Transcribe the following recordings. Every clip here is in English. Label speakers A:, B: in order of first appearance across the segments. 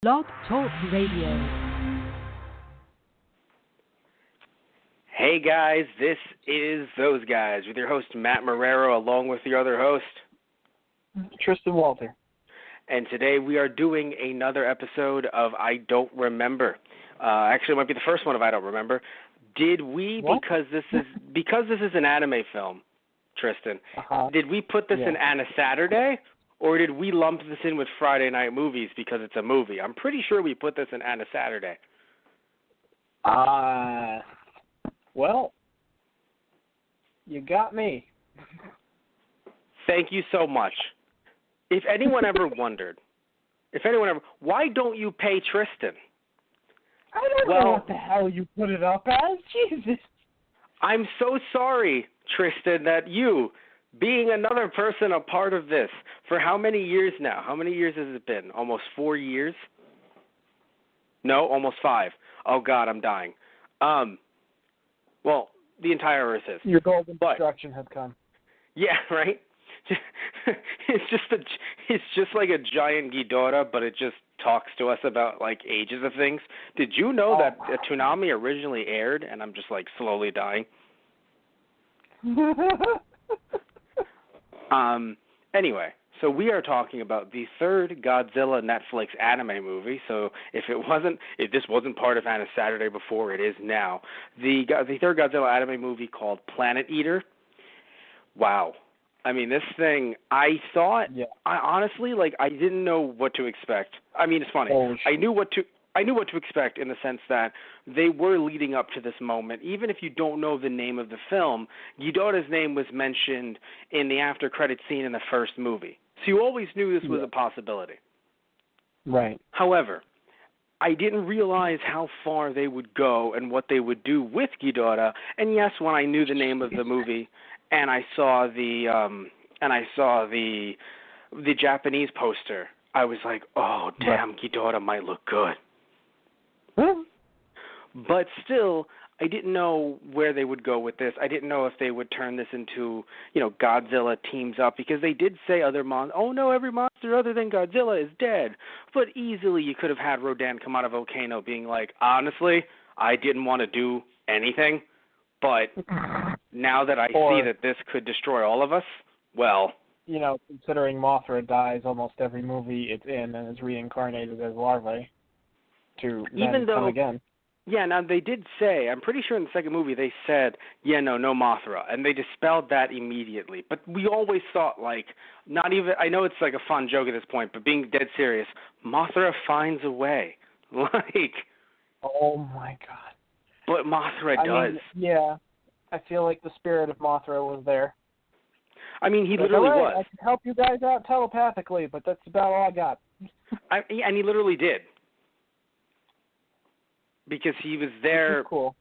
A: Blog Talk Radio.
B: Hey guys, this is Those Guys with your host Matt Marrero along with your other host
C: Tristan Walter.
B: And today we are doing another episode of I Don't Remember. Actually, it might be the first one of I Don't Remember. Did we, because this is an anime film, Tristan, did we put this in Anna Saturday, or did we lump this in with Friday Night Movies because it's a movie? I'm pretty sure we put this in Anna Saturday.
C: Well, you got me.
B: Thank you so much. If anyone ever wondered, why don't you pay Tristan?
C: I don't know what the hell you put it up as. Jesus. I'm
B: so sorry, Tristan, that you, being another person a part of this, for how many years now? How many years has it been? Almost 4 years? No, almost 5. Oh, God, I'm dying. Well, the entire Earth is.
C: Your golden destruction has come.
B: Yeah, right? It's just like a giant Ghidorah, but it just talks to us about, like, ages of things. Did you know that a Toonami originally aired, and I'm just, like, slowly dying? Anyway, so we are talking about the third Godzilla Netflix anime movie. So if this wasn't part of Anna Saturday before, it is now. The third Godzilla anime movie called Planet Eater. Wow. I mean, this thing, I honestly, I didn't know what to expect. I mean, it's funny. I knew what to expect in the sense that they were leading up to this moment. Even if you don't know the name of the film, Ghidorah's name was mentioned in the after-credit scene in the first movie. So you always knew this was a possibility.
C: Right.
B: However, I didn't realize how far they would go and what they would do with Ghidorah. And yes, when I knew the name of the movie and I saw the Japanese poster, I was like, oh, damn, Ghidorah might look good. But still, I didn't know where they would go with this. I didn't know if they would turn this into, Godzilla teams up, because they did say every monster other than Godzilla is dead. But easily you could have had Rodan come out of a volcano being like, honestly, I didn't want to do anything, but now that I see that this could destroy all of us, well...
C: considering Mothra dies almost every movie it's in and is reincarnated as larvae to then come again.
B: Yeah, now they did say, I'm pretty sure in the second movie they said, no Mothra, and they dispelled that immediately. But we always thought, I know it's like a fun joke at this point, but being dead serious, Mothra finds a way.
C: Oh my God.
B: But Mothra does.
C: I feel like the spirit of Mothra was there.
B: I mean, he literally was.
C: I can help you guys out telepathically, but that's about all I got.
B: And he literally did. Because he was there.
C: Cool.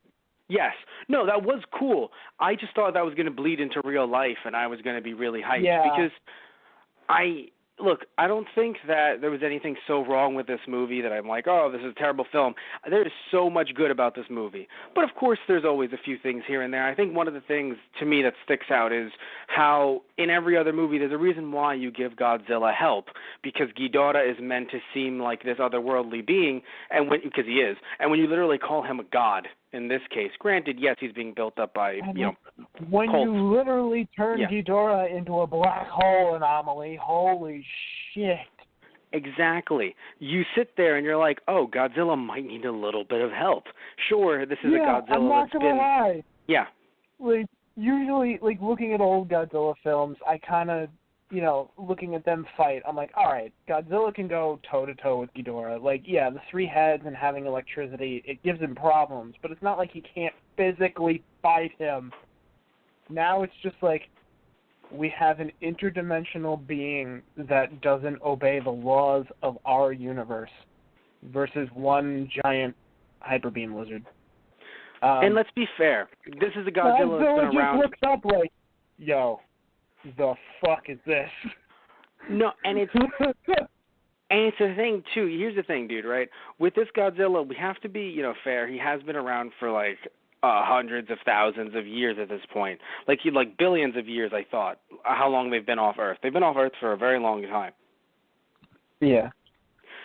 B: Yes. No, that was cool. I just thought that was going to bleed into real life, and I was going to be really hyped.
C: Yeah.
B: Because I don't think that there was anything so wrong with this movie that I'm like, oh, this is a terrible film. There is so much good about this movie. But, of course, there's always a few things here and there. I think one of the things, to me, that sticks out is how in every other movie there's a reason why you give Godzilla help, because Ghidorah is meant to seem like this otherworldly being, because he is. And when you literally call him a god, in this case, granted, yes, he's being built up by,
C: when
B: cults.
C: You literally turn Ghidorah into a black hole anomaly, holy shit.
B: Exactly. You sit there and you're like, oh, Godzilla might need a little bit of help. Sure, this is a Godzilla
C: I'm not
B: that's
C: gonna lie.
B: Yeah.
C: Usually, looking at old Godzilla films, I kind of, looking at them fight, I'm like, all right, Godzilla can go toe-to-toe with Ghidorah. The 3 heads and having electricity, it gives him problems, but it's not like he can't physically fight him. Now it's just like, we have an interdimensional being that doesn't obey the laws of our universe versus one giant hyper beam lizard.
B: And let's be fair. This is a Godzilla that's been around.
C: Just looks up like, yo, the fuck is this?
B: No, and it's a thing too. Here's the thing, dude. Right? With this Godzilla, we have to be, fair. He has been around for hundreds of thousands of years at this point, like billions of years. I thought how long they've been off Earth. They've been off Earth for a very long time.
C: Yeah.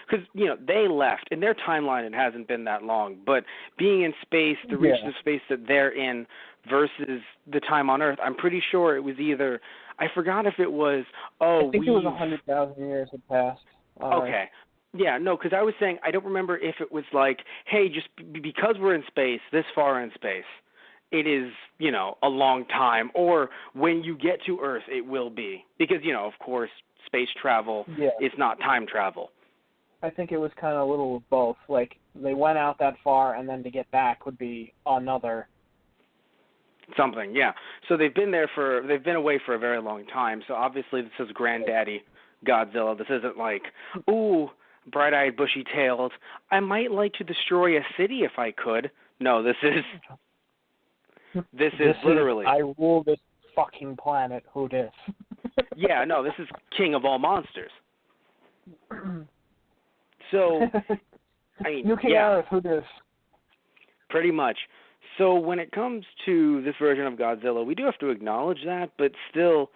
B: because they left in their timeline. It hasn't been that long, but being in space, the region of space that they're in versus the time on Earth, I'm pretty sure it was either. I forgot if it was.
C: I think it was 100,000 years had passed.
B: Okay. Yeah, no, because I was saying I don't remember if it was like, hey, just because we're in space, this far in space, it is, a long time, or when you get to Earth, it will be. Because, of course, space travel is not time travel.
C: I think it was kind of a little of both. Like, they went out that far, and then to get back would be another.
B: Something, yeah. So they've been away for a very long time. So obviously this is Granddaddy Godzilla. This isn't like, ooh, bright-eyed, bushy-tailed, I might like to destroy a city if I could. No, this is literally.
C: I rule this fucking planet. Who dis?
B: Yeah, no, this is king of all monsters. So, I mean,
C: New King Earth, who dis?
B: Pretty much. So when it comes to this version of Godzilla, we do have to acknowledge that, but still,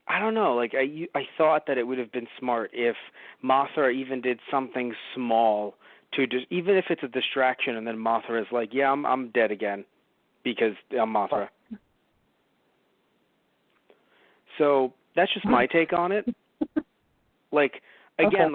B: I don't know. Like I thought that it would have been smart if Mothra even did something small to just, even if it's a distraction, and then Mothra is like, "Yeah, I'm dead again because I'm Mothra." So that's just my take on it. Like again,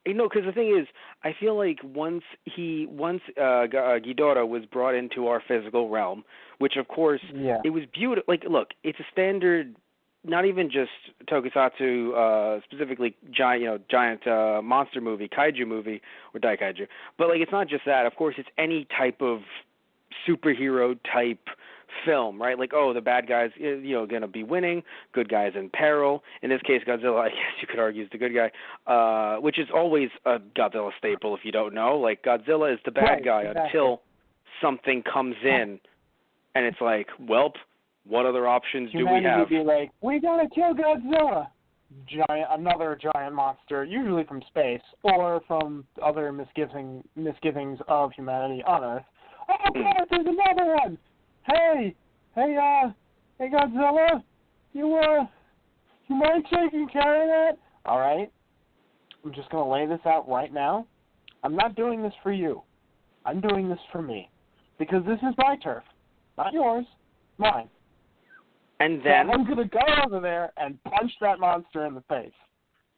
B: because the thing is, I feel like once Ghidorah was brought into our physical realm, which of course it was beautiful. Like, look, it's a standard. Not even just tokusatsu, specifically giant monster movie, kaiju movie, or daikaiju. But, like, it's not just that. Of course, it's any type of superhero type film, right? Like, oh, the bad guy's, going to be winning, good guy's in peril. In this case, Godzilla, I guess you could argue, is the good guy, which is always a Godzilla staple if you don't know. Like, Godzilla is the bad guy until something comes in, and it's like, welp. What other options do we have?
C: Would be like, we gotta kill Godzilla. Another giant monster, usually from space or from other misgivings of humanity on Earth. Oh God, there's another one. Hey, Godzilla, you mind taking care of that? All right. I'm just gonna lay this out right now. I'm not doing this for you. I'm doing this for me, because this is my turf, not yours, mine.
B: And then
C: I'm gonna go over there and punch that monster in the face.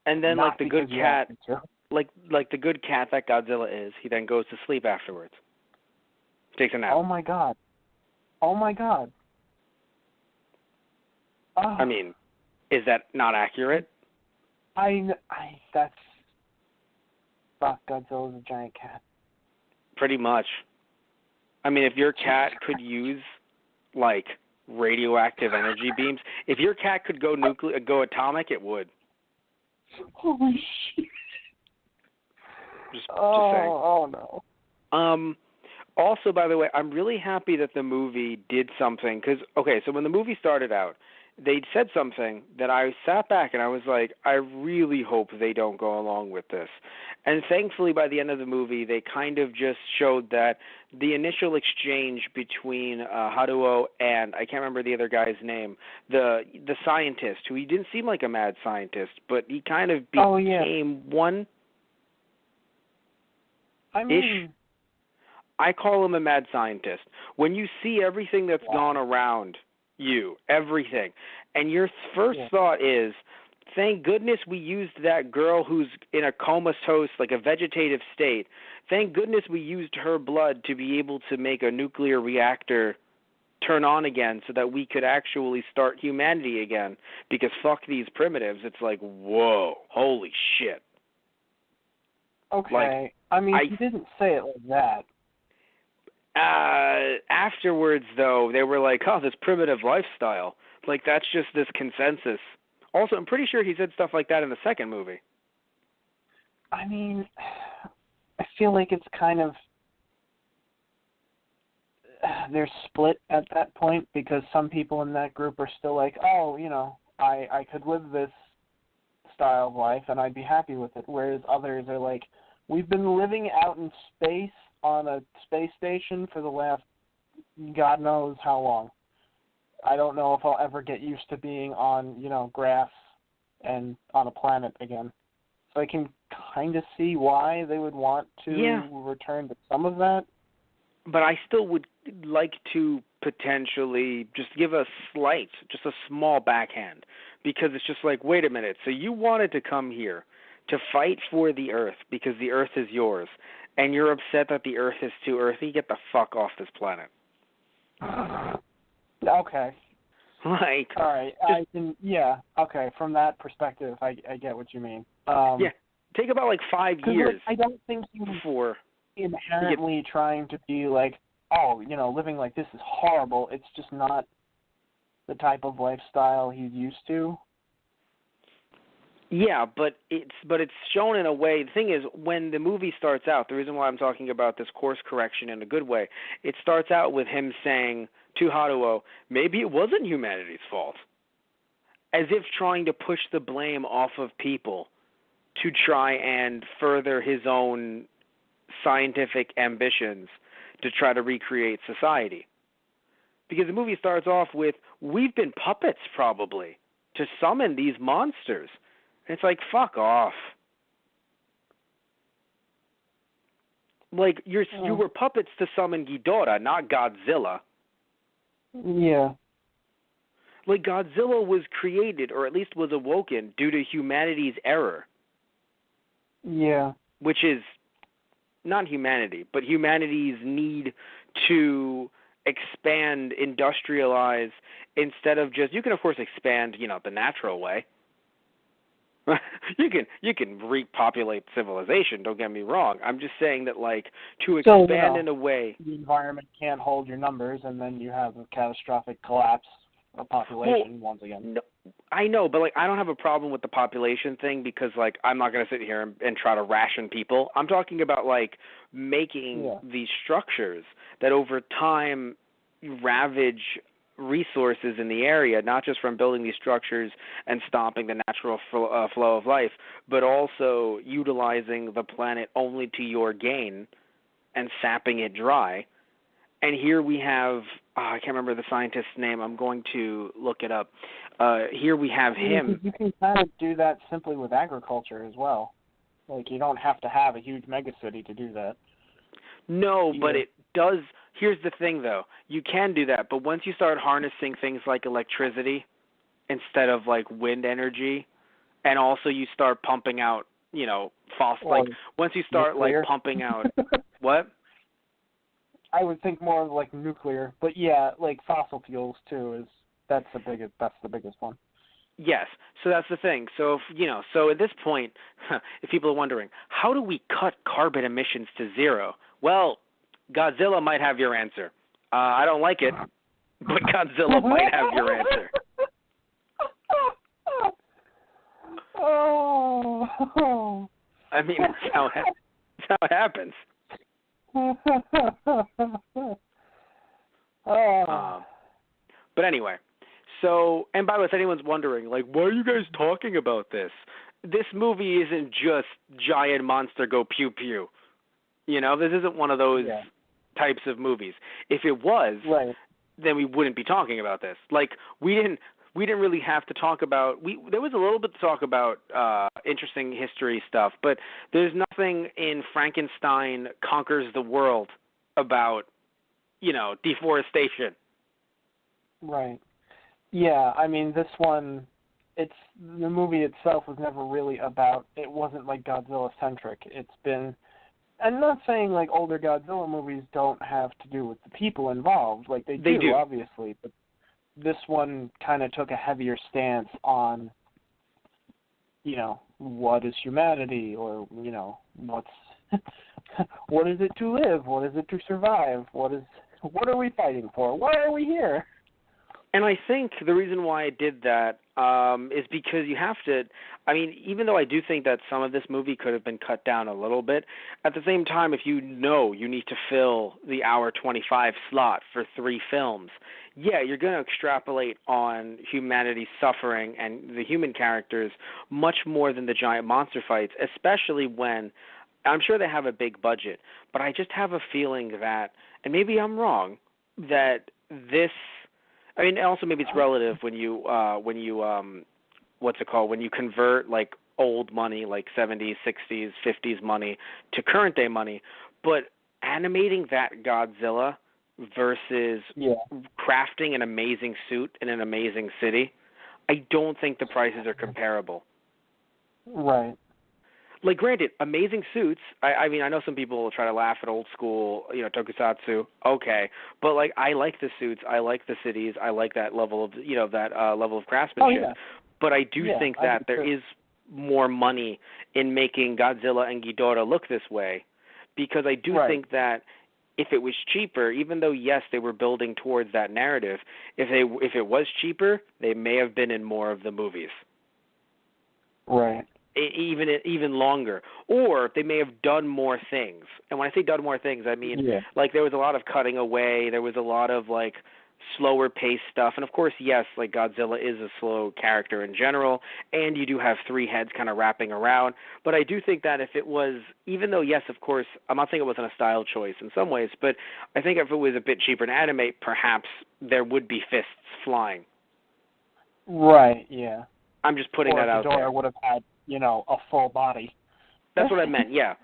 B: And then, like the good cat, like the good cat that Godzilla is, he then goes to sleep afterwards. Takes a nap.
C: Oh my god. Oh.
B: I mean, is that not accurate?
C: Godzilla's a giant cat.
B: Pretty much. I mean, if your cat could use like radioactive energy beams. If your cat could go atomic, it would.
C: Holy shit.
B: Just saying.
C: Oh no.
B: Also, by the way, I'm really happy that the movie did something, because, okay, so when the movie started out, they said something that I sat back and I was like, I really hope they don't go along with this. And thankfully, by the end of the movie, they kind of just showed that the initial exchange between Haruo and, I can't remember the other guy's name, the scientist, who he didn't seem like a mad scientist, but he kind of became one.
C: I mean,
B: I call him a mad scientist. When you see everything that's gone around you, everything, and your first thought is, thank goodness we used that girl who's in a comatose, like a vegetative state. Thank goodness we used her blood to be able to make a nuclear reactor turn on again so that we could actually start humanity again. Because fuck these primitives. It's like, whoa, holy shit.
C: Okay.
B: Like,
C: I mean, he didn't say it like that.
B: Afterwards, though, they were like, oh, this primitive lifestyle. Like, that's just this consensus. Also, I'm pretty sure he said stuff like that in the second movie.
C: I mean, I feel like it's kind of, they're split at that point, because some people in that group are still like, oh, I could live this style of life and I'd be happy with it, whereas others are like, we've been living out in space on a space station for the last God knows how long. I don't know if I'll ever get used to being on, grass and on a planet again. So I can kind of see why they would want to return to some of that.
B: But I still would like to potentially just give just a small backhand, because it's just like, wait a minute, so you wanted to come here to fight for the Earth because the Earth is yours, and you're upset that the Earth is too earthy? Get the fuck off this planet.
C: Okay.
B: Like,
C: all right, okay, from that perspective, I get what you mean.
B: Take about like 5 years.
C: I don't think you
B: before
C: inherently trying to be like, oh, living like this is horrible. It's just not the type of lifestyle he's used to.
B: Yeah, but it's shown in a way. The thing is, when the movie starts out, the reason why I'm talking about this course correction in a good way, it starts out with him saying to Haruo, maybe it wasn't humanity's fault, as if trying to push the blame off of people to try and further his own scientific ambitions to try to recreate society. Because the movie starts off with, we've been puppets probably to summon these monsters. And it's like, fuck off. Like, you were puppets to summon Ghidorah, not Godzilla.
C: Yeah.
B: Like, Godzilla was created, or at least was awoken, due to humanity's error.
C: Yeah.
B: Which is not humanity, but humanity's need to expand, industrialize, instead of just, you can of course expand, the natural way. you can repopulate civilization, don't get me wrong. I'm just saying that, like, to expand in a way,
C: the environment can't hold your numbers, and then you have a catastrophic collapse of population once again.
B: No, I know, but, like, I don't have a problem with the population thing, because, like, I'm not going to sit here and try to ration people. I'm talking about, like, making these structures that over time ravage resources in the area, not just from building these structures and stopping the natural flow of life, but also utilizing the planet only to your gain and sapping it dry. And here we have, I can't remember the scientist's name. I'm going to look it up. Here we have him.
C: You can kind of do that simply with agriculture as well. Like, you don't have to have a huge megacity to do that.
B: No, but it does. Here's the thing, though. You can do that, but once you start harnessing things like electricity instead of, like, wind energy, and also you start pumping out, fossil, like, once you start,
C: nuclear.
B: like, pumping out, what?
C: I would think more of, like, nuclear, but yeah, like, fossil fuels, too, that's the biggest one.
B: Yes, so that's the thing. So, so at this point, if people are wondering, how do we cut carbon emissions to zero? Well, Godzilla might have your answer. I don't like it, but Godzilla might have your answer.
C: Oh.
B: I mean, that's how it happens. But anyway, so, and by the way, if anyone's wondering, like, why are you guys talking about this? This movie isn't just giant monster go pew pew. This isn't one of those types of movies. If it was, then we wouldn't be talking about this. Like, we didn't really have to talk about. There was a little bit to talk about interesting history stuff, but there's nothing in Frankenstein Conquers the World about, deforestation.
C: Right. Yeah, I mean, this one, the movie itself was never really about. It wasn't like Godzilla centric. It's been. I'm not saying, like, older Godzilla movies don't have to do with the people involved. Like, they do, obviously. But this one kind of took a heavier stance on, what is humanity? Or, what is it to live? What is it to survive? What are we fighting for? Why are we here?
B: And I think the reason why I did that is because you have to, even though I do think that some of this movie could have been cut down a little bit, at the same time, if you need to fill the hour 25 slot for 3 films, you're going to extrapolate on humanity's suffering and the human characters much more than the giant monster fights, especially when, I'm sure they have a big budget, but I just have a feeling that, and maybe I'm wrong, that this, also maybe it's relative when you when you convert, like, old money, like 70s, 60s, 50s money, to current day money. But animating that Godzilla versus crafting an amazing suit in an amazing city, I don't think the prices are comparable.
C: Right.
B: Like, granted, amazing suits. I mean, I know some people will try to laugh at old school, tokusatsu. Okay, but like, I like the suits. I like the cities. I like that level of, level of craftsmanship.
C: Oh, yeah.
B: But I do think that there is more money in making Godzilla and Ghidorah look this way, because I do think that if it was cheaper, even though yes, they were building towards that narrative, if it was cheaper, they may have been in more of the movies.
C: Right.
B: Even longer, or they may have done more things. And when I say done more things, I mean like there was a lot of cutting away, there was a lot of like slower paced stuff, and of course, yes, like Godzilla is a slow character in general, and you do have three heads kind of wrapping around. But I do think that if it was, even though yes, of course, I'm not saying it wasn't a style choice in some ways, but I think if it was a bit cheaper to animate, perhaps there would be fists flying.
C: Right. Yeah.
B: I'm just putting that out there.
C: Ghidorah would have had, a full body.
B: That's what I meant, yeah.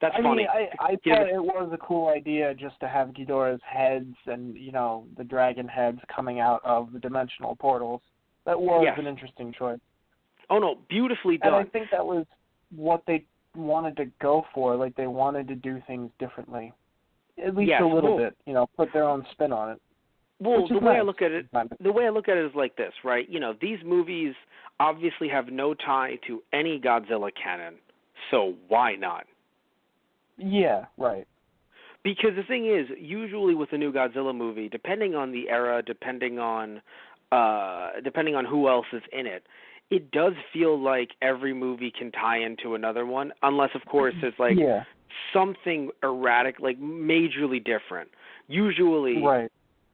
B: That's funny.
C: I thought it was a cool idea just to have Ghidorah's heads and, the dragon heads coming out of the dimensional portals. That was an interesting choice.
B: Oh, no, beautifully done.
C: And I think that was what they wanted to go for. Like, they wanted to do things differently. At least a little bit, put their own spin on it.
B: Well, the way I look at it is like this, right? These movies obviously have no tie to any Godzilla canon, so why not?
C: Yeah, right.
B: Because the thing is, usually with a new Godzilla movie, depending on the era, depending on who else is in it, it does feel like every movie can tie into another one, unless of course it's like something erratic, like majorly different. Usually,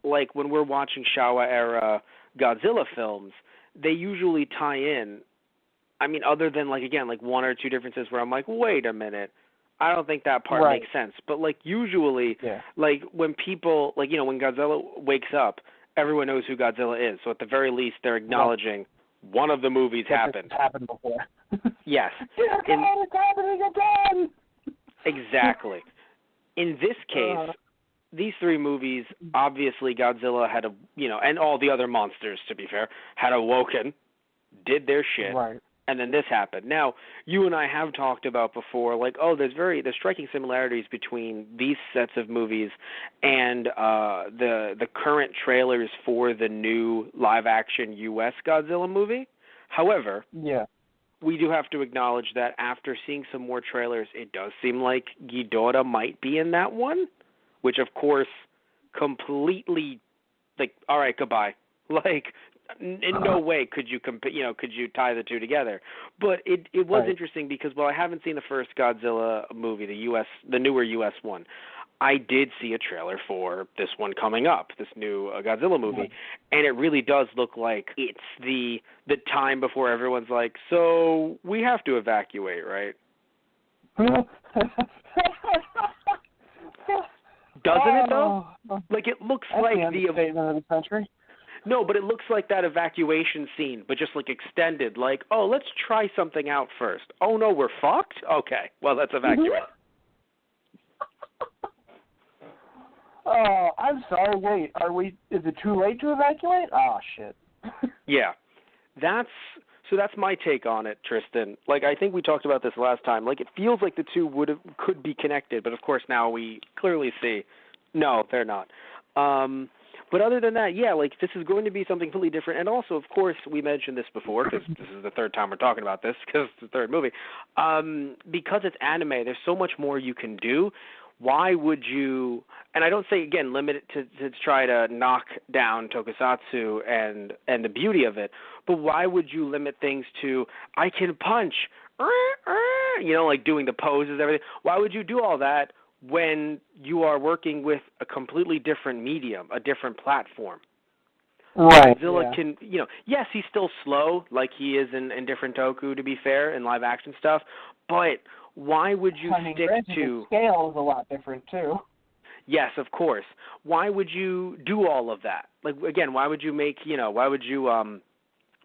B: like when we're watching Showa era Godzilla films, they usually tie in. I mean, other than like again, like one or two differences where I'm like, wait a minute, I don't think that part makes sense. But like usually, like when people like when Godzilla wakes up, everyone knows who Godzilla is. So at the very least, they're acknowledging one of the movies happened.
C: It's happened before.
B: Yes.
C: It's happening again.
B: Exactly. In this case, these three movies, obviously Godzilla had and all the other monsters, to be fair, had awoken, did their shit, and then this happened. Now, you and I have talked about before, like, there's striking similarities between these sets of movies and the current trailers for the new live-action U.S. Godzilla movie. However, we do have to acknowledge that after seeing some more trailers, it does seem like Ghidorah might be in that one, which, of course, completely, like, all right, goodbye. Like, in no way could you could you tie the two together. But it was interesting because while I haven't seen the first Godzilla movie, the newer U.S. one, I did see a trailer for this one coming up, this new Godzilla movie, and it really does look like it's the time before everyone's like, so we have to evacuate, right? Doesn't it though? Like it looks like the
C: statement of the century.
B: No, but it looks like that evacuation scene, but just like extended. Like, oh, let's try something out first. Oh no, we're fucked. Okay, well let's evacuate.
C: Oh, I'm sorry. Wait, is it too late to evacuate? Oh shit.
B: Yeah, that's my take on it, Tristan. Like, I think we talked about this last time. Like, it feels like the two could be connected, but of course now we clearly see, no, they're not. But other than that, yeah, like, this is going to be something completely different. And also, of course, we mentioned this before, because this is the third time we're talking about this, because it's the third movie. Because it's anime, there's so much more you can do. Why would you, and I don't say, again, limit it to try to knock down tokusatsu and the beauty of it, but why would you limit things to, I can punch, like doing the poses, everything? Why would you do all that when you are working with a completely different medium, a different platform?
C: Right.
B: Godzilla can, yes, he's still slow, like he is in different toku, to be fair, in live action stuff, but why would you stick to...
C: The scale is a lot different, too.
B: Yes, of course. Why would you do all of that? Like, again, why would you make,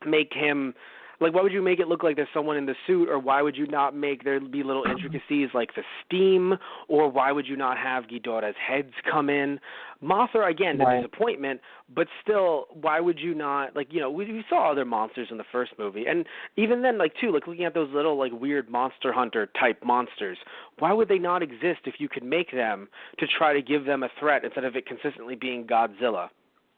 B: make him Like, why would you make it look like there's someone in the suit, or why would you not make there be little intricacies like the steam, or why would you not have Ghidorah's heads come in? Mothra, again, the disappointment, but still, why would you not, like, you know, we saw other monsters in the first movie, and even then, like, too, like, looking at those little, like, weird Monster Hunter-type monsters, why would they not exist if you could make them to try to give them a threat instead of it consistently being Godzilla?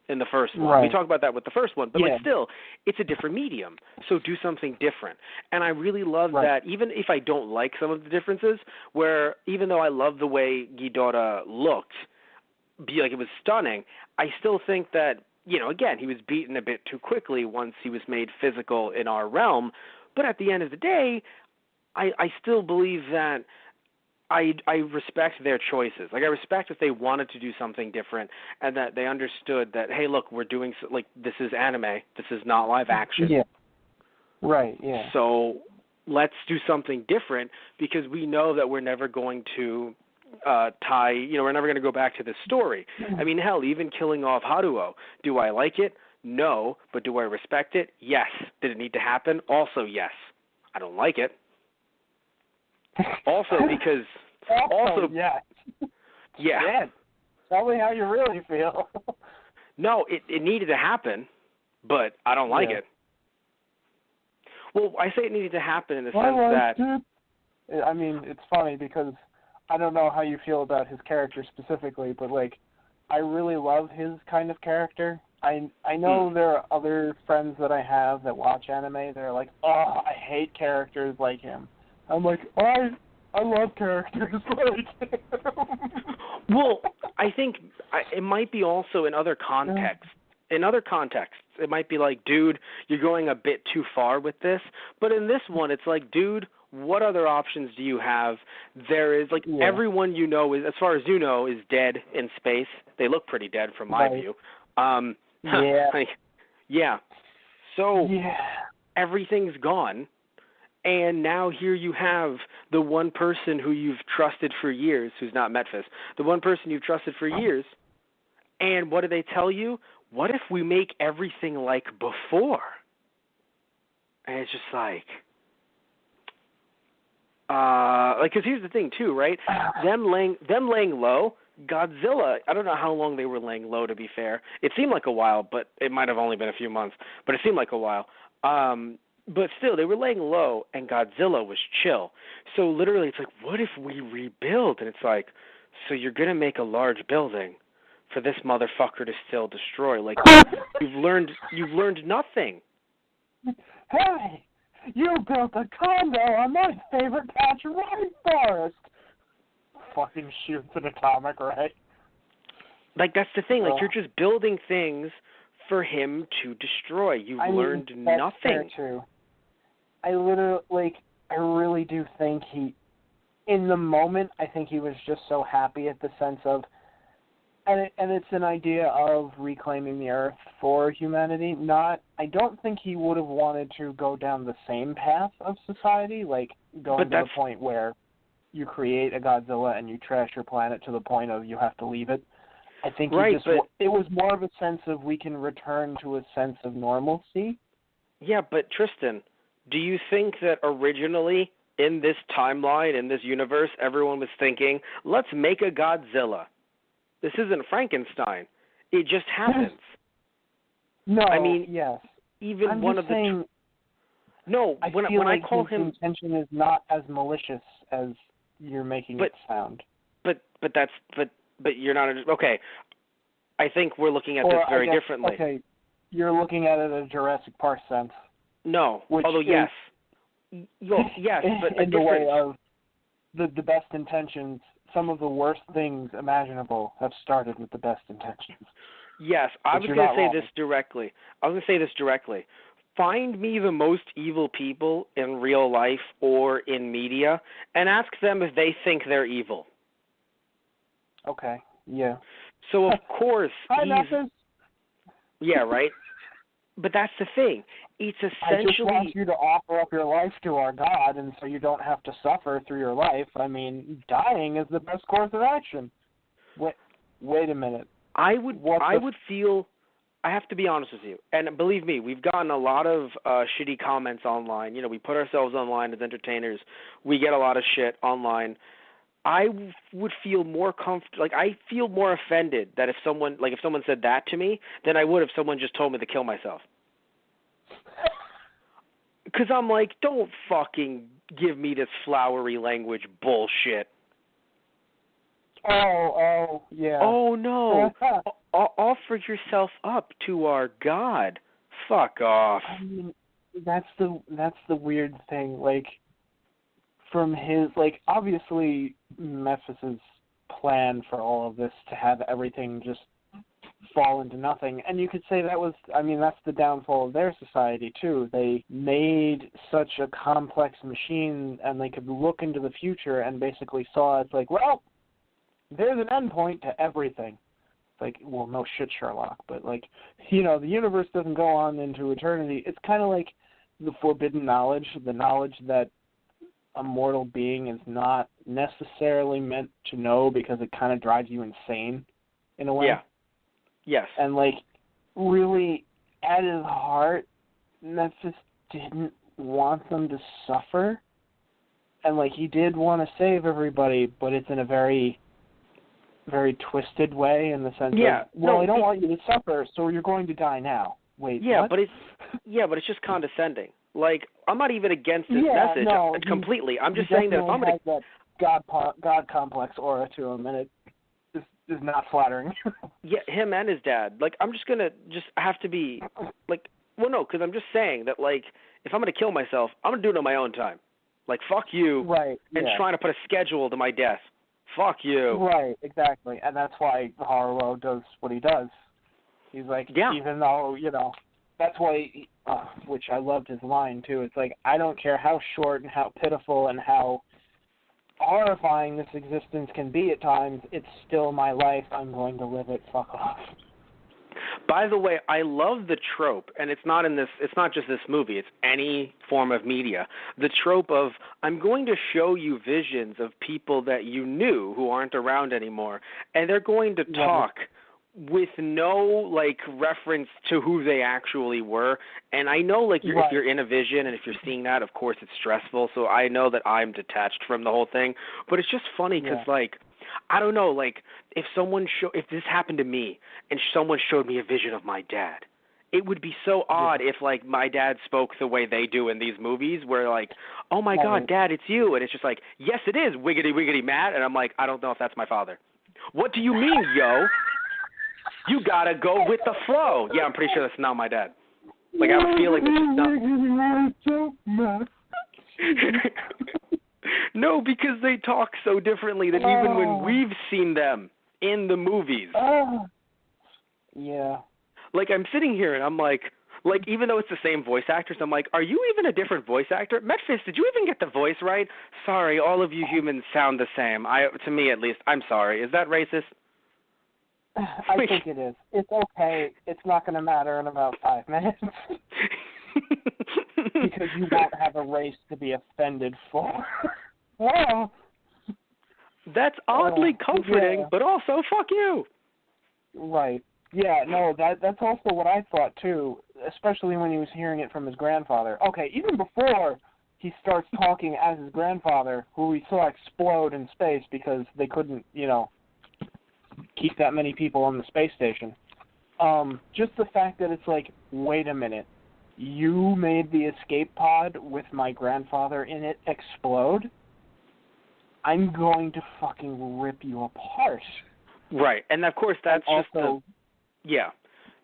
B: In the first one.
C: Right.
B: We talked about that with the first one, but like still, it's a different medium, so do something different. And I really love that, even if I don't like some of the differences, where even though I love the way Ghidorah looked, like it was stunning, I still think that, you know, again, he was beaten a bit too quickly once he was made physical in our realm, but at the end of the day, I still believe that I respect their choices. Like, I respect that they wanted to do something different and that they understood that, hey, look, we're doing, like, this is anime. This is not live action.
C: Yeah. Right, yeah.
B: So let's do something different because we know that we're never going to we're never going to go back to this story. I mean, hell, even killing off Haruo. Do I like it? No. But do I respect it? Yes. Did it need to happen? Also, yes. I don't like it. Also, because
C: yeah. Tell me how you really feel.
B: No, it needed to happen, but I don't like it. Well, I say it needed to happen in the sense that...
C: I mean, it's funny because I don't know how you feel about his character specifically, but, like, I really love his kind of character. I know there are other friends that I have that watch anime. They're like, oh, I hate characters like him. I'm like, I love characters like him.
B: Well, I think it might be also in other contexts. In other contexts, it might be like, dude, you're going a bit too far with this. But in this one, it's like, dude, what other options do you have? There is, like, everyone you know, is, as far as you know, is dead in space. They look pretty dead from my view. So everything's gone. And now here you have the one person who you've trusted for years, who's not Metphis, the one person you've trusted for years, and what do they tell you? What if we make everything like before? And it's just like, because here's the thing too, right? Them laying low, Godzilla, I don't know how long they were laying low, to be fair. It seemed like a while, but it might have only been a few months, but it seemed like a while. But still, they were laying low, and Godzilla was chill. So literally, it's like, what if we rebuild? And it's like, so you're going to make a large building for this motherfucker to still destroy. Like, you've learned nothing.
C: Hey, you built a condo on my favorite patch of rainforest. Fucking shoots an atomic ray.
B: Like, that's the thing. Like, you're just building things for him to destroy. You've learned nothing.
C: Fair too. I really do think in the moment, I think he was just so happy at the sense of, and it's an idea of reclaiming the Earth for humanity. I don't think he would have wanted to go down the same path of society, like going to the point where you create a Godzilla and you trash your planet to the point of you have to leave it. I think it was more of a sense of we can return to a sense of normalcy.
B: Yeah, but Tristan, do you think that originally in this timeline, in this universe, everyone was thinking, let's make a Godzilla? This isn't Frankenstein. It just happens.
C: No,
B: I mean,
C: yes.
B: Even
C: I'm
B: one
C: just
B: of the...
C: saying,
B: when I call him...
C: his intention is not as malicious as you're making it sound. But
B: you're not... Okay, I think we're looking at this very differently.
C: Okay, you're looking at it in a Jurassic Park sense.
B: No, although yes. Well, yes, but
C: in the way of the best intentions, some of the worst things imaginable have started with the best intentions.
B: Yes, I was going to say this directly. Find me the most evil people in real life or in media and ask them if they think they're evil.
C: Okay, yeah.
B: So, of course, Yeah, right? But that's the thing. It's essentially...
C: I just want you to offer up your life to our God, and so you don't have to suffer through your life. I mean, dying is the best course of action. Wait a minute.
B: I would feel I have to be honest with you, and believe me, we've gotten a lot of shitty comments online. You know, we put ourselves online as entertainers. We get a lot of shit online. I would feel more like I feel more offended that if someone said that to me than I would if someone just told me to kill myself. Because I'm like, don't fucking give me this flowery language bullshit.
C: Oh, yeah.
B: Oh, no. Offer yourself up to our God. Fuck off.
C: I mean, that's the weird thing. Like, from his, like, obviously, Mephis's plan for all of this to have everything just fall into nothing. And you could say that's the downfall of their society, too. They made such a complex machine, and they could look into the future and basically saw it's like, well, there's an endpoint to everything. Like, well, no shit, Sherlock, but, like, you know, the universe doesn't go on into eternity. It's kind of like the forbidden knowledge, the knowledge that a mortal being is not necessarily meant to know because it kind of drives you insane in a way.
B: Yeah. Yes.
C: And, like, really, at his heart, Memphis didn't want them to suffer. And, like, he did want to save everybody, but it's in a very twisted way in the sense of, I don't want you to suffer, so you're going to die now. Wait, what?
B: but it's just condescending. Like, I'm not even against this message completely. I'm just saying that if I'm going
C: to God complex aura to him, and it is not flattering.
B: Yeah, him and his dad. Like, I'm just gonna have to be like, well, no, because I'm just saying that, like, if I'm gonna kill myself, I'm gonna do it on my own time. Like, fuck you,
C: right?
B: And trying to put a schedule to my death. Fuck you.
C: Right, exactly. And that's why Harlow does what he does. He's like, even though, you know, that's why, which I loved his line, too. It's like, I don't care how short and how pitiful and how horrifying this existence can be at times, it's still my life. I'm going to live it. Fuck off.
B: By the way, I love the trope, and it's not just this movie, it's any form of media. The trope of, I'm going to show you visions of people that you knew who aren't around anymore, and they're going to talk with no, like, reference to who they actually were. And I know, like, if you're in a vision and if you're seeing that, of course it's stressful, so I know that I'm detached from the whole thing. But it's just funny because, like, I don't know, like, if this happened to me and someone showed me a vision of my dad, it would be so odd if, like, my dad spoke the way they do in these movies where, like, oh, my God, Dad, it's you. And it's just like, yes, it is, wiggity, wiggity, Matt. And I'm like, I don't know if that's my father. What do you mean, yo? You got to go with the flow. Yeah, I'm pretty sure that's not my dad. Like, I have a feeling that's not. No, because they talk so differently that even when we've seen them in the movies.
C: Yeah.
B: Like, I'm sitting here and I'm like, even though it's the same voice actors, I'm like, are you even a different voice actor? Memphis, did you even get the voice right? Sorry, all of you humans sound the same. To me, at least. I'm sorry. Is that racist?
C: I think it is. It's okay. It's not going to matter in about 5 minutes. Because you won't have a race to be offended for. Well,
B: that's oddly comforting, but also fuck you.
C: Right. Yeah, no, that's also what I thought, too, especially when he was hearing it from his grandfather. Okay, even before he starts talking as his grandfather, who we saw explode in space because they couldn't, you know, keep that many people on the space station. Just the fact that it's like, wait a minute, you made the escape pod with my grandfather in it explode? I'm going to fucking rip you apart.
B: Right, and of course that's
C: and
B: just
C: also,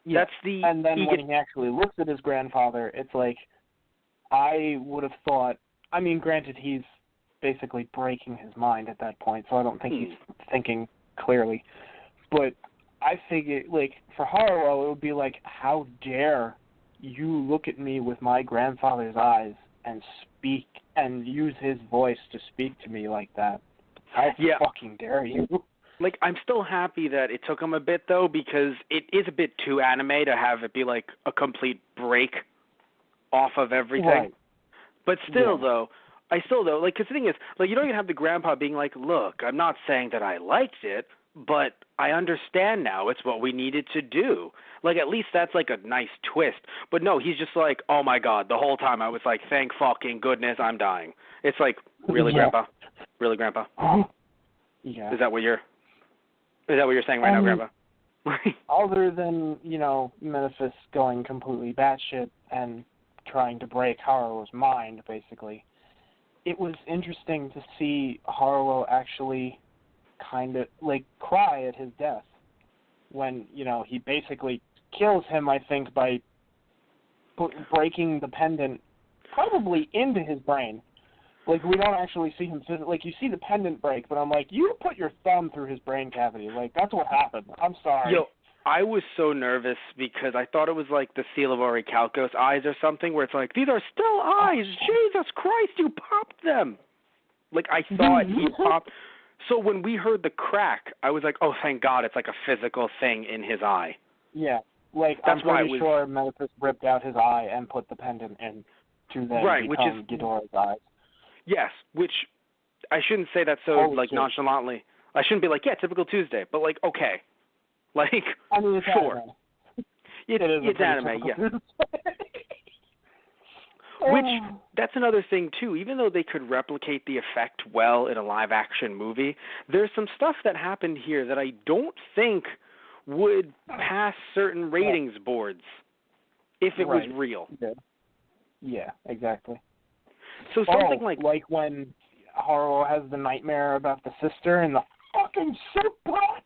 B: that's the...
C: And then when he actually looks at his grandfather, it's like, I would have thought, I mean, granted, he's basically breaking his mind at that point, so I don't think he's thinking clearly. But I figure, like, for Harlow, it would be like, how dare you look at me with my grandfather's eyes and speak and use his voice to speak to me like that? How fucking dare you?
B: Like, I'm still happy that it took him a bit, though, because it is a bit too anime to have it be, like, a complete break off of everything.
C: Right.
B: But still, though, like, because the thing is, like, you don't even have the grandpa being like, look, I'm not saying that I liked it, but I understand now it's what we needed to do. Like, at least that's like a nice twist. But no, he's just like, oh my God, the whole time I was like, thank fucking goodness I'm dying. It's like, really,
C: Yeah.
B: Grandpa? Really, Grandpa?
C: Yeah.
B: Is that what you're saying right now, Grandpa?
C: Other than, Memphis going completely batshit and trying to break Haruo's mind, basically, it was interesting to see Haruo actually kind of, cry at his death when, he basically kills him, I think, by breaking the pendant probably into his brain. We don't actually see him, you see the pendant break, but I'm like, you put your thumb through his brain cavity. That's what happened. I'm sorry.
B: Yo, I was so nervous because I thought it was like the seal of Orichalcos eyes or something, where it's like, these are still eyes. Jesus Christ, you popped them. I thought he popped. So when we heard the crack, I was like, oh, thank God, it's like a physical thing in his eye.
C: Yeah, I'm pretty sure Memphis ripped out his eye and put the pendant in to then become Ghidorah's eyes.
B: Yes, which I shouldn't say that so nonchalantly. I shouldn't be like, yeah, typical Tuesday, but okay.
C: I mean, it's
B: sure.
C: Anime.
B: It's anime, yeah. Which, that's another thing, too. Even though they could replicate the effect well in a live-action movie, there's some stuff that happened here that I don't think would pass certain ratings boards if it was real.
C: Yeah, exactly.
B: So something
C: like when Haruo has the nightmare about the sister and the fucking soup pot.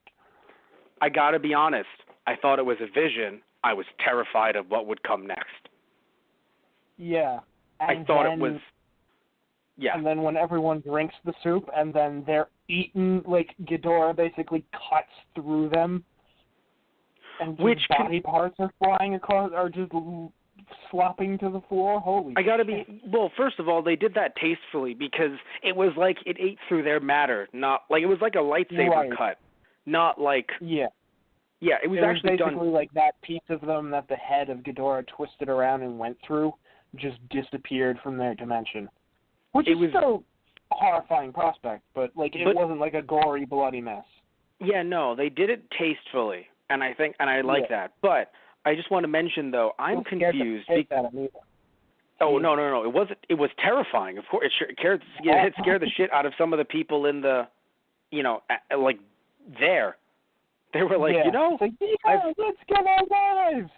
B: I gotta be honest. I thought it was a vision. I was terrified of what would come next.
C: Yeah.
B: I thought it was... Yeah.
C: And then when everyone drinks the soup and then they're eaten, Ghidorah basically cuts through them. And body parts are flying across, or just slopping to the floor. Holy shit.
B: Well, first of all, they did that tastefully because it was like it ate through their matter, not it was like a lightsaber cut, not
C: Yeah.
B: Yeah, it was actually
C: basically
B: done.
C: that piece of them that the head of Ghidorah twisted around and went through just disappeared from their dimension. Which is still a horrifying prospect, but it wasn't like a gory, bloody mess. Yeah,
B: no, they did it tastefully, and I like that. But I just want to mention, though, I'm confused. Oh, no. It was terrifying. Of course, it scared the shit out of some of the people in the, there. They were like,
C: let's get our lives.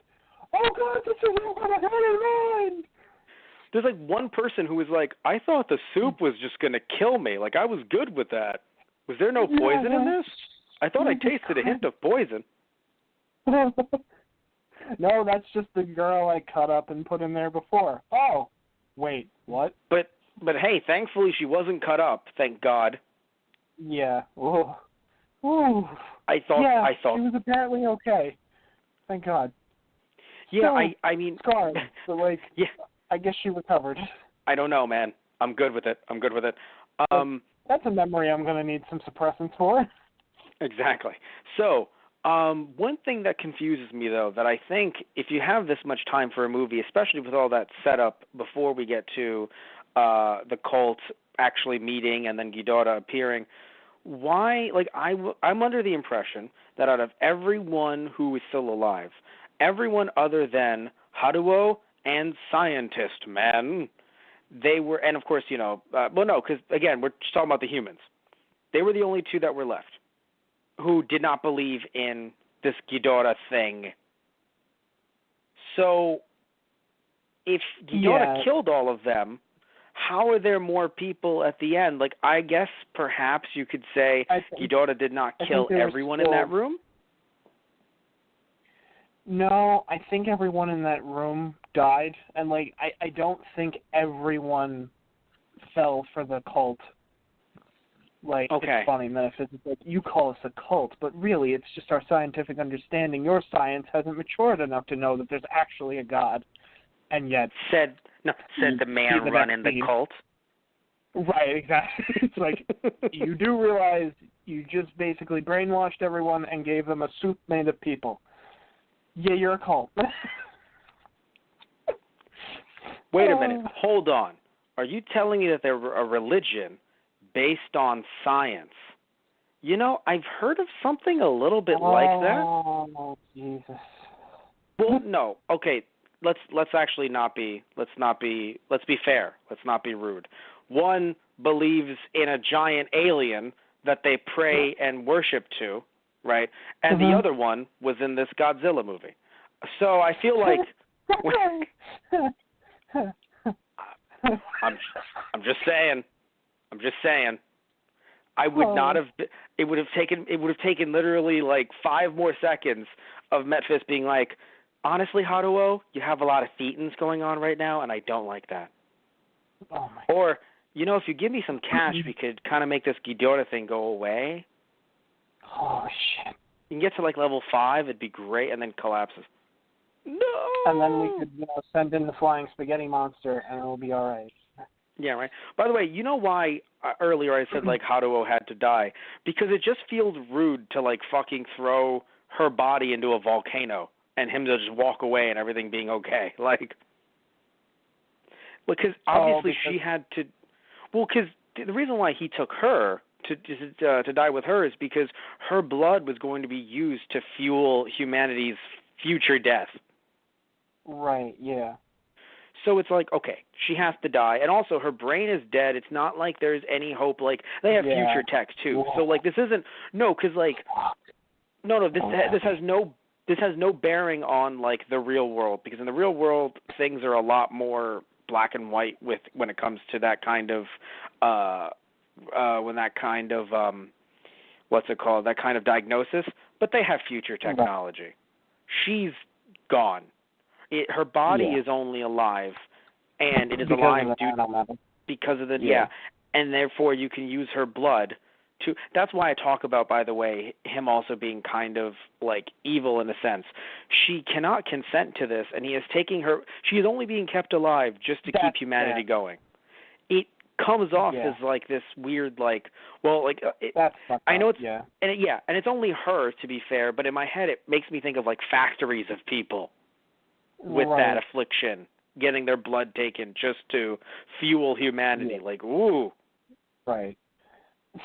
C: Oh, God, this is what I had in mind.
B: There's one person who was like, I thought the soup was just going to kill me. I was good with that. Was there no poison in this? I thought I tasted a hint of poison.
C: No, that's just the girl I cut up and put in there before. Oh, wait, what?
B: But hey, thankfully she wasn't cut up, thank God.
C: Yeah. Ooh. Ooh.
B: I thought
C: she was apparently okay. Thank God.
B: Yeah, I mean
C: scarred, but
B: yeah.
C: I guess she recovered.
B: I don't know, man. I'm good with it.
C: That's a memory I'm going to need some suppressants for.
B: Exactly. So, one thing that confuses me, though, that I think if you have this much time for a movie, especially with all that setup before we get to the cult actually meeting and then Ghidorah appearing, why, I'm under the impression that out of everyone who is still alive, everyone other than Haruo and Scientist Man, they were, and of course, because, again, we're just talking about the humans. They were the only two that were left who did not believe in this Ghidorah thing. So, if Ghidorah killed all of them, how are there more people at the end? I guess perhaps you could say Ghidorah did not kill everyone in that room?
C: No, I think everyone in that room died, and I don't think everyone fell for the cult. It's funny, metaphysics. You call us a cult, but really, it's just our scientific understanding. Your science hasn't matured enough to know that there's actually a God, and yet
B: said the man running the cult.
C: Right, exactly. It's you do realize you just basically brainwashed everyone and gave them a soup made of people. Yeah, you're a cult.
B: Wait a minute. Hold on. Are you telling me that they're a religion based on science You know, I've heard of something a little bit like that.
C: Oh, Jesus.
B: Well, no. Okay, let's actually let's be fair. Let's not be rude. One believes in a giant alien that they pray and worship to, right? And the other one was in this Godzilla movie. So I feel like I'm just saying. I would not have. It would have taken literally like 5 more seconds of Metfist being like, honestly, Haruo, you have a lot of thetans going on right now, and I don't like that.
C: Oh my.
B: Or, you know, if you give me some cash, we could kind of make this Ghidorah thing go away.
C: Oh shit.
B: You can get to like level 5, it'd be great, and then collapses. No.
C: And then we could, send in the flying spaghetti monster, and it'll be all right.
B: Yeah, right. By the way, you know why earlier I said like Haruo had to die? Because it just feels rude to like fucking throw her body into a volcano and him to just walk away and everything being okay. Like, because obviously she had to. Well, because the reason why he took her to die with her is because her blood was going to be used to fuel humanity's future death.
C: Right. Yeah.
B: So it's like, okay, she has to die. And also, her brain is dead. It's not like there's any hope. Like, they have future tech, too. So, like, this isn't... No, because, like... No, this has no bearing on, like, the real world. Because in the real world, things are a lot more black and white when it comes to that kind of... what's it called? That kind of diagnosis. But they have future technology. Right. She's gone. Her body is only alive, and it is alive because of the and therefore you can use her blood to. That's why I talk about, by the way, him also being kind of like evil in a sense. She cannot consent to this, and he is taking her. She is only being kept alive just to keep humanity going. It comes off as like this weird, like, well, like I know it's and it's only her, to be fair, but in my head it makes me think of like factories of people with that affliction, getting their blood taken just to fuel humanity. Like, ooh.
C: Right.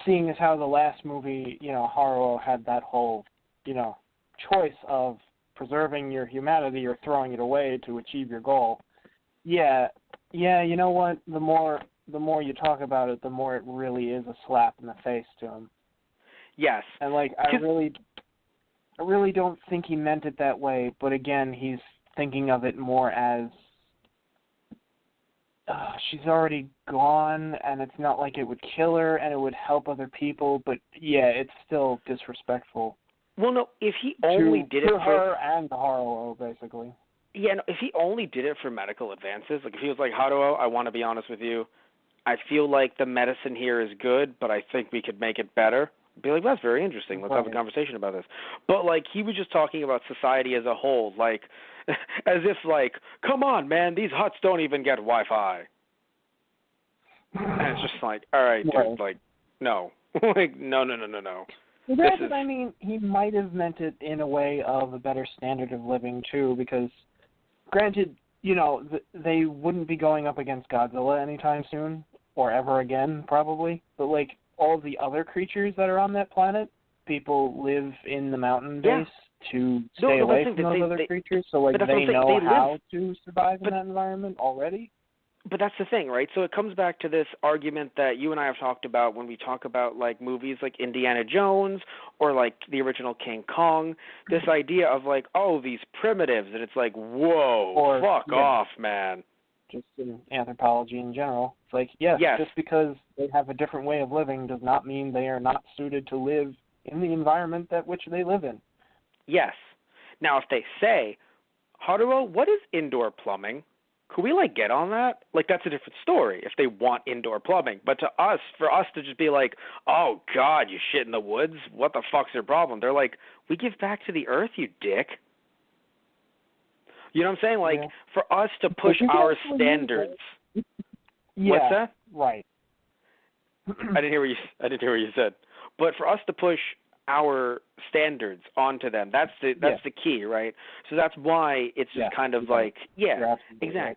C: Seeing as how the last movie, Haruo had that whole, choice of preserving your humanity or throwing it away to achieve your goal. Yeah, you know what? The more you talk about it, the more it really is a slap in the face to him.
B: Yes.
C: And, like, I really don't think he meant it that way, but again, he's thinking of it more as she's already gone, and it's not like it would kill her, and it would help other people, but it's still disrespectful.
B: Well, no, if he only did it
C: for her and Haruo, basically.
B: Yeah, no, if he only did it for medical advances, like if he was like, Haruo, I want to be honest with you, I feel like the medicine here is good, but I think we could make it better. Be like, that's very interesting. Let's have a conversation about this. But, like, he was just talking about society as a whole, like, as if, like, come on, man, these huts don't even get Wi-Fi. And it's just like, all right, dude, like, no. Like, no.
C: Granted, I mean, he might have meant it in a way of a better standard of living, too, because, granted, they wouldn't be going up against Godzilla anytime soon, or ever again, probably, but, like, all the other creatures that are on that planet, people live in the mountain base to stay away from those other creatures, so like they know how to survive in that environment already.
B: But that's the thing, right? So it comes back to this argument that you and I have talked about when we talk about like movies like Indiana Jones or like the original King Kong, this idea of like, oh, these primitives, and it's like, whoa, fuck off, man.
C: Just in anthropology in general. It's like, yes, just because they have a different way of living does not mean they are not suited to live in the environment that which they live in.
B: Yes. Now, if they say, Haruo, what is indoor plumbing? Could we, like, get on that? Like, that's a different story if they want indoor plumbing. But to us, for us to just be like, oh, God, you shit in the woods? What the fuck's your problem? They're like, we give back to the earth, you dick. You know what I'm saying? Like, for us to push our standards. What's that?
C: Right.
B: I didn't hear what you said. But for us to push our standards onto them, that's the key, right? So that's why it's just kind of like, exactly. Right.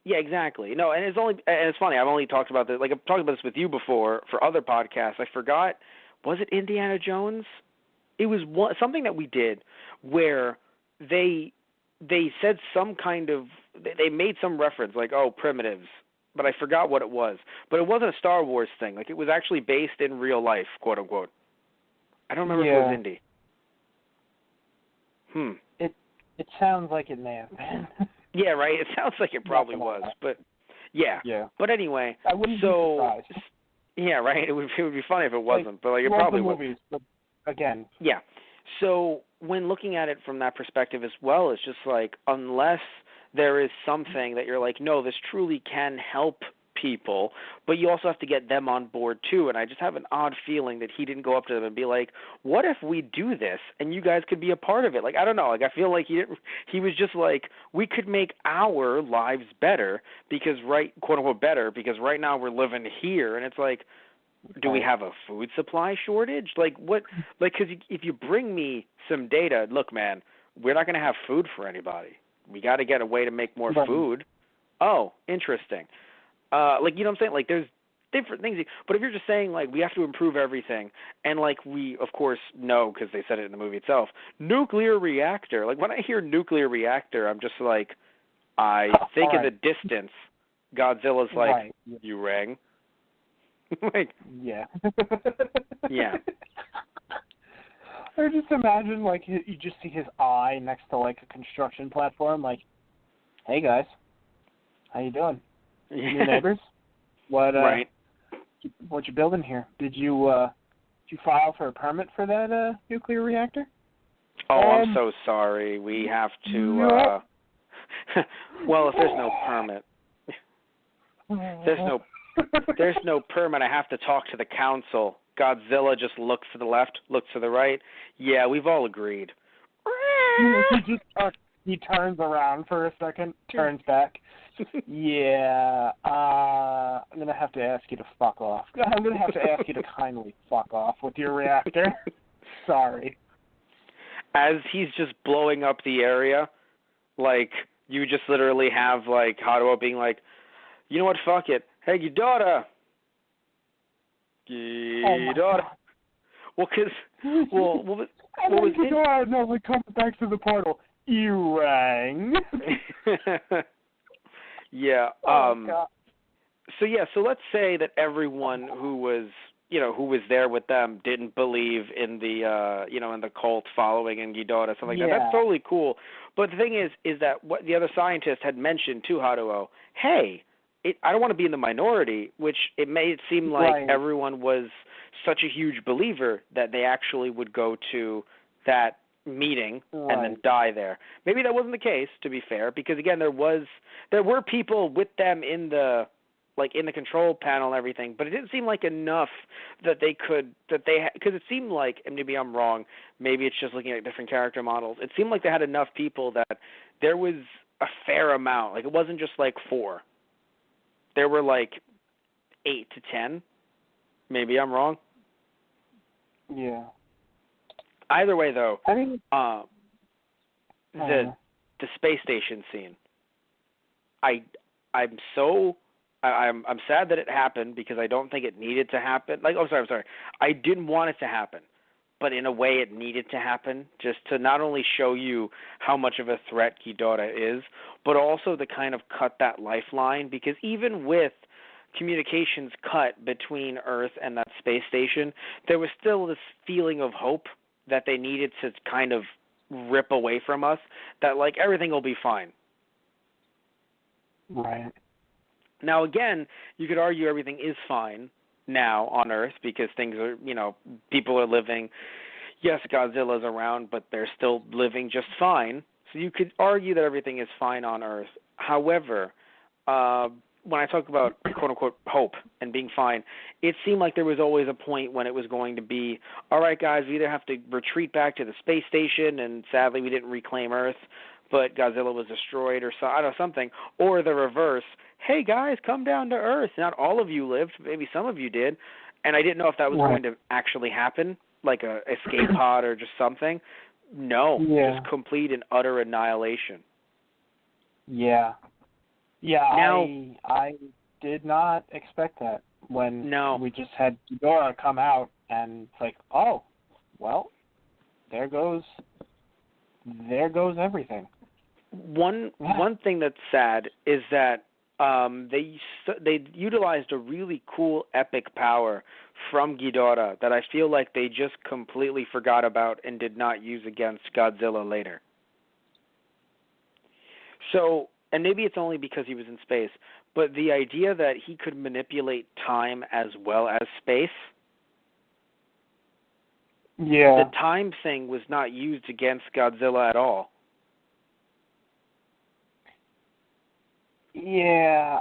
B: Yeah, exactly. No, and it's funny. I've only talked about this. Like I've talked about this with you before for other podcasts. I forgot was it Indiana Jones? It was something that we did where they said some kind of, they made some reference like, oh, primitives, but I forgot what it was. But it wasn't a Star Wars thing. Like, it was actually based in real life, quote unquote. I don't remember if it was Indy.
C: It sounds like it may have been.
B: Yeah, right. It sounds like it probably was, but yeah.
C: Yeah.
B: But anyway,
C: I wouldn't be surprised.
B: Yeah, right. It would be funny if it wasn't, but like it
C: love
B: probably
C: the
B: was.
C: movies, but again.
B: Yeah. So when looking at it from that perspective as well, it's just like, unless there is something that you're like, no, this truly can help people, but you also have to get them on board too. And I just have an odd feeling that he didn't go up to them and be like, what if we do this and you guys could be a part of it? Like, I don't know. Like, I feel like he was just like, we could make our lives better because quote unquote better, because right now we're living here. And it's like, do we have a food supply shortage? Like, what? Like, because if you bring me some data, look, man, we're not going to have food for anybody. We got to get a way to make more food. Oh, interesting. Like, you know what I'm saying? Like, there's different things. But if you're just saying, like, we have to improve everything, and, like, we, of course, know, because they said it in the movie itself, nuclear reactor. Like, when I hear nuclear reactor, I'm just like, I think in the distance, Godzilla's like, you rang? Like,
C: yeah.
B: Yeah.
C: Or just imagine, like, you just see his eye next to, like, a construction platform, like, hey, guys, how you doing? New neighbors? What you building here? Did you file for a permit for that nuclear reactor?
B: Oh, I'm so sorry. We have to. Well, if there's no permit, there's no permit. I have to talk to the council. Godzilla just looks to the left, looks to the right. Yeah, we've all agreed.
C: He turns around for a second, turns back. Yeah, I'm going to have to ask you to fuck off. I'm going to have to ask you to kindly fuck off with your reactor. Sorry.
B: As he's just blowing up the area, like, you just literally have, like, Haruo being like, you know what, fuck it. Hey, Ghidorah. Well, because, what was
C: Ghidorah never comes back to the portal. You rang.
B: Yeah.
C: God.
B: So let's say that everyone who was there with them didn't believe in the in the cult following and Ghidorah, something like that. That's totally cool. But the thing is that what the other scientist had mentioned to Haruo, hey, I don't want to be in the minority, which it made it seem like everyone was such a huge believer that they actually would go to that meeting and then die there. Maybe that wasn't the case, to be fair, because again there were people with them in the control panel and everything, but it didn't seem like enough that because it seemed like, and maybe I'm wrong, maybe it's just looking at different character models, it seemed like they had enough people that there was a fair amount. Like, it wasn't just like 4. There were like 8 to 10. Maybe I'm wrong.
C: Yeah.
B: Either way, though,
C: I mean,
B: the space station scene. I'm sad that it happened because I don't think it needed to happen. Like, I'm sorry. I didn't want it to happen, but in a way it needed to happen, just to not only show you how much of a threat Ghidorah is, but also to kind of cut that lifeline, because even with communications cut between Earth and that space station, there was still this feeling of hope that they needed to kind of rip away from us, that, like, everything will be fine.
C: Right.
B: Now, again, you could argue everything is fine now on Earth because things are, people are living. Yes, Godzilla's around, but they're still living just fine. So you could argue that everything is fine on Earth. However, when I talk about quote-unquote hope and being fine, it seemed like there was always a point when it was going to be, all right, guys, we either have to retreat back to the space station, and sadly we didn't reclaim Earth, but Godzilla was destroyed, or something, or the reverse. Hey, guys, come down to Earth. Not all of you lived. Maybe some of you did. And I didn't know if that was going to actually happen, like a escape pod or just something. No, just complete and utter annihilation.
C: Yeah. Yeah,
B: now,
C: I did not expect that when
B: no.
C: we just had Ghidorah come out and it's like, oh, well, there goes everything.
B: One thing that's sad is that they utilized a really cool epic power from Ghidorah that I feel like they just completely forgot about and did not use against Godzilla later. So, and maybe it's only because he was in space, but the idea that he could manipulate time as well as space,
C: yeah,
B: the time thing was not used against Godzilla at all.
C: Yeah,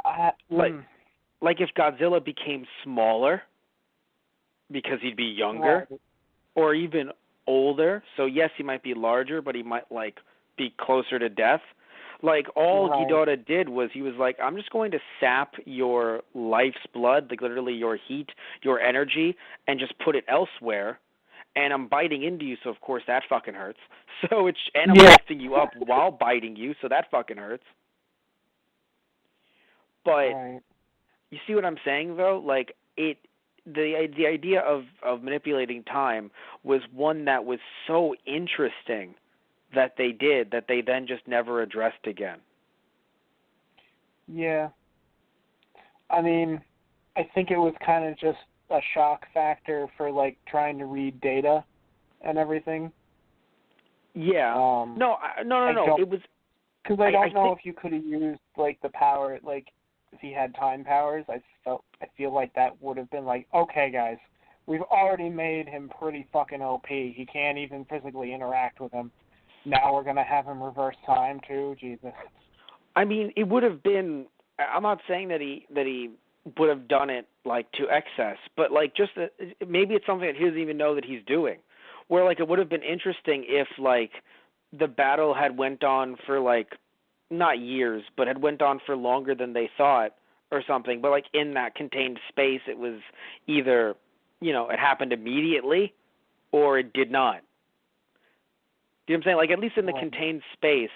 B: like if Godzilla became smaller because he'd be younger,
C: right.
B: or even older. So yes, he might be larger, but he might like be closer to death. Like all
C: Right.
B: Ghidorah did was he was like, I'm just going to sap your life's blood, like literally your heat, your energy, and just put it elsewhere. And I'm biting into you, so of course that fucking hurts. So and I'm lifting you up while biting you, so that fucking hurts. But
C: Right.
B: you see what I'm saying, though? Like the idea of manipulating time was one that was so interesting that they then just never addressed again.
C: Yeah. I mean, I think it was kind of just a shock factor for like trying to read data and everything.
B: Yeah. No. It was
C: because I don't know if you could have used like the power, like if he had time powers. I feel like that would have been like, okay, guys, we've already made him pretty fucking OP. He can't even physically interact with him. Now we're gonna have him reverse time too. Jesus.
B: I mean, it would have been. I'm not saying that he would have done it like to excess, but like just maybe it's something that he doesn't even know that he's doing. Where like it would have been interesting if like the battle had went on for like not years, but had went on for longer than they thought or something. But like in that contained space, it was either it happened immediately or it did not. You know what I'm saying? Like at least in the contained space,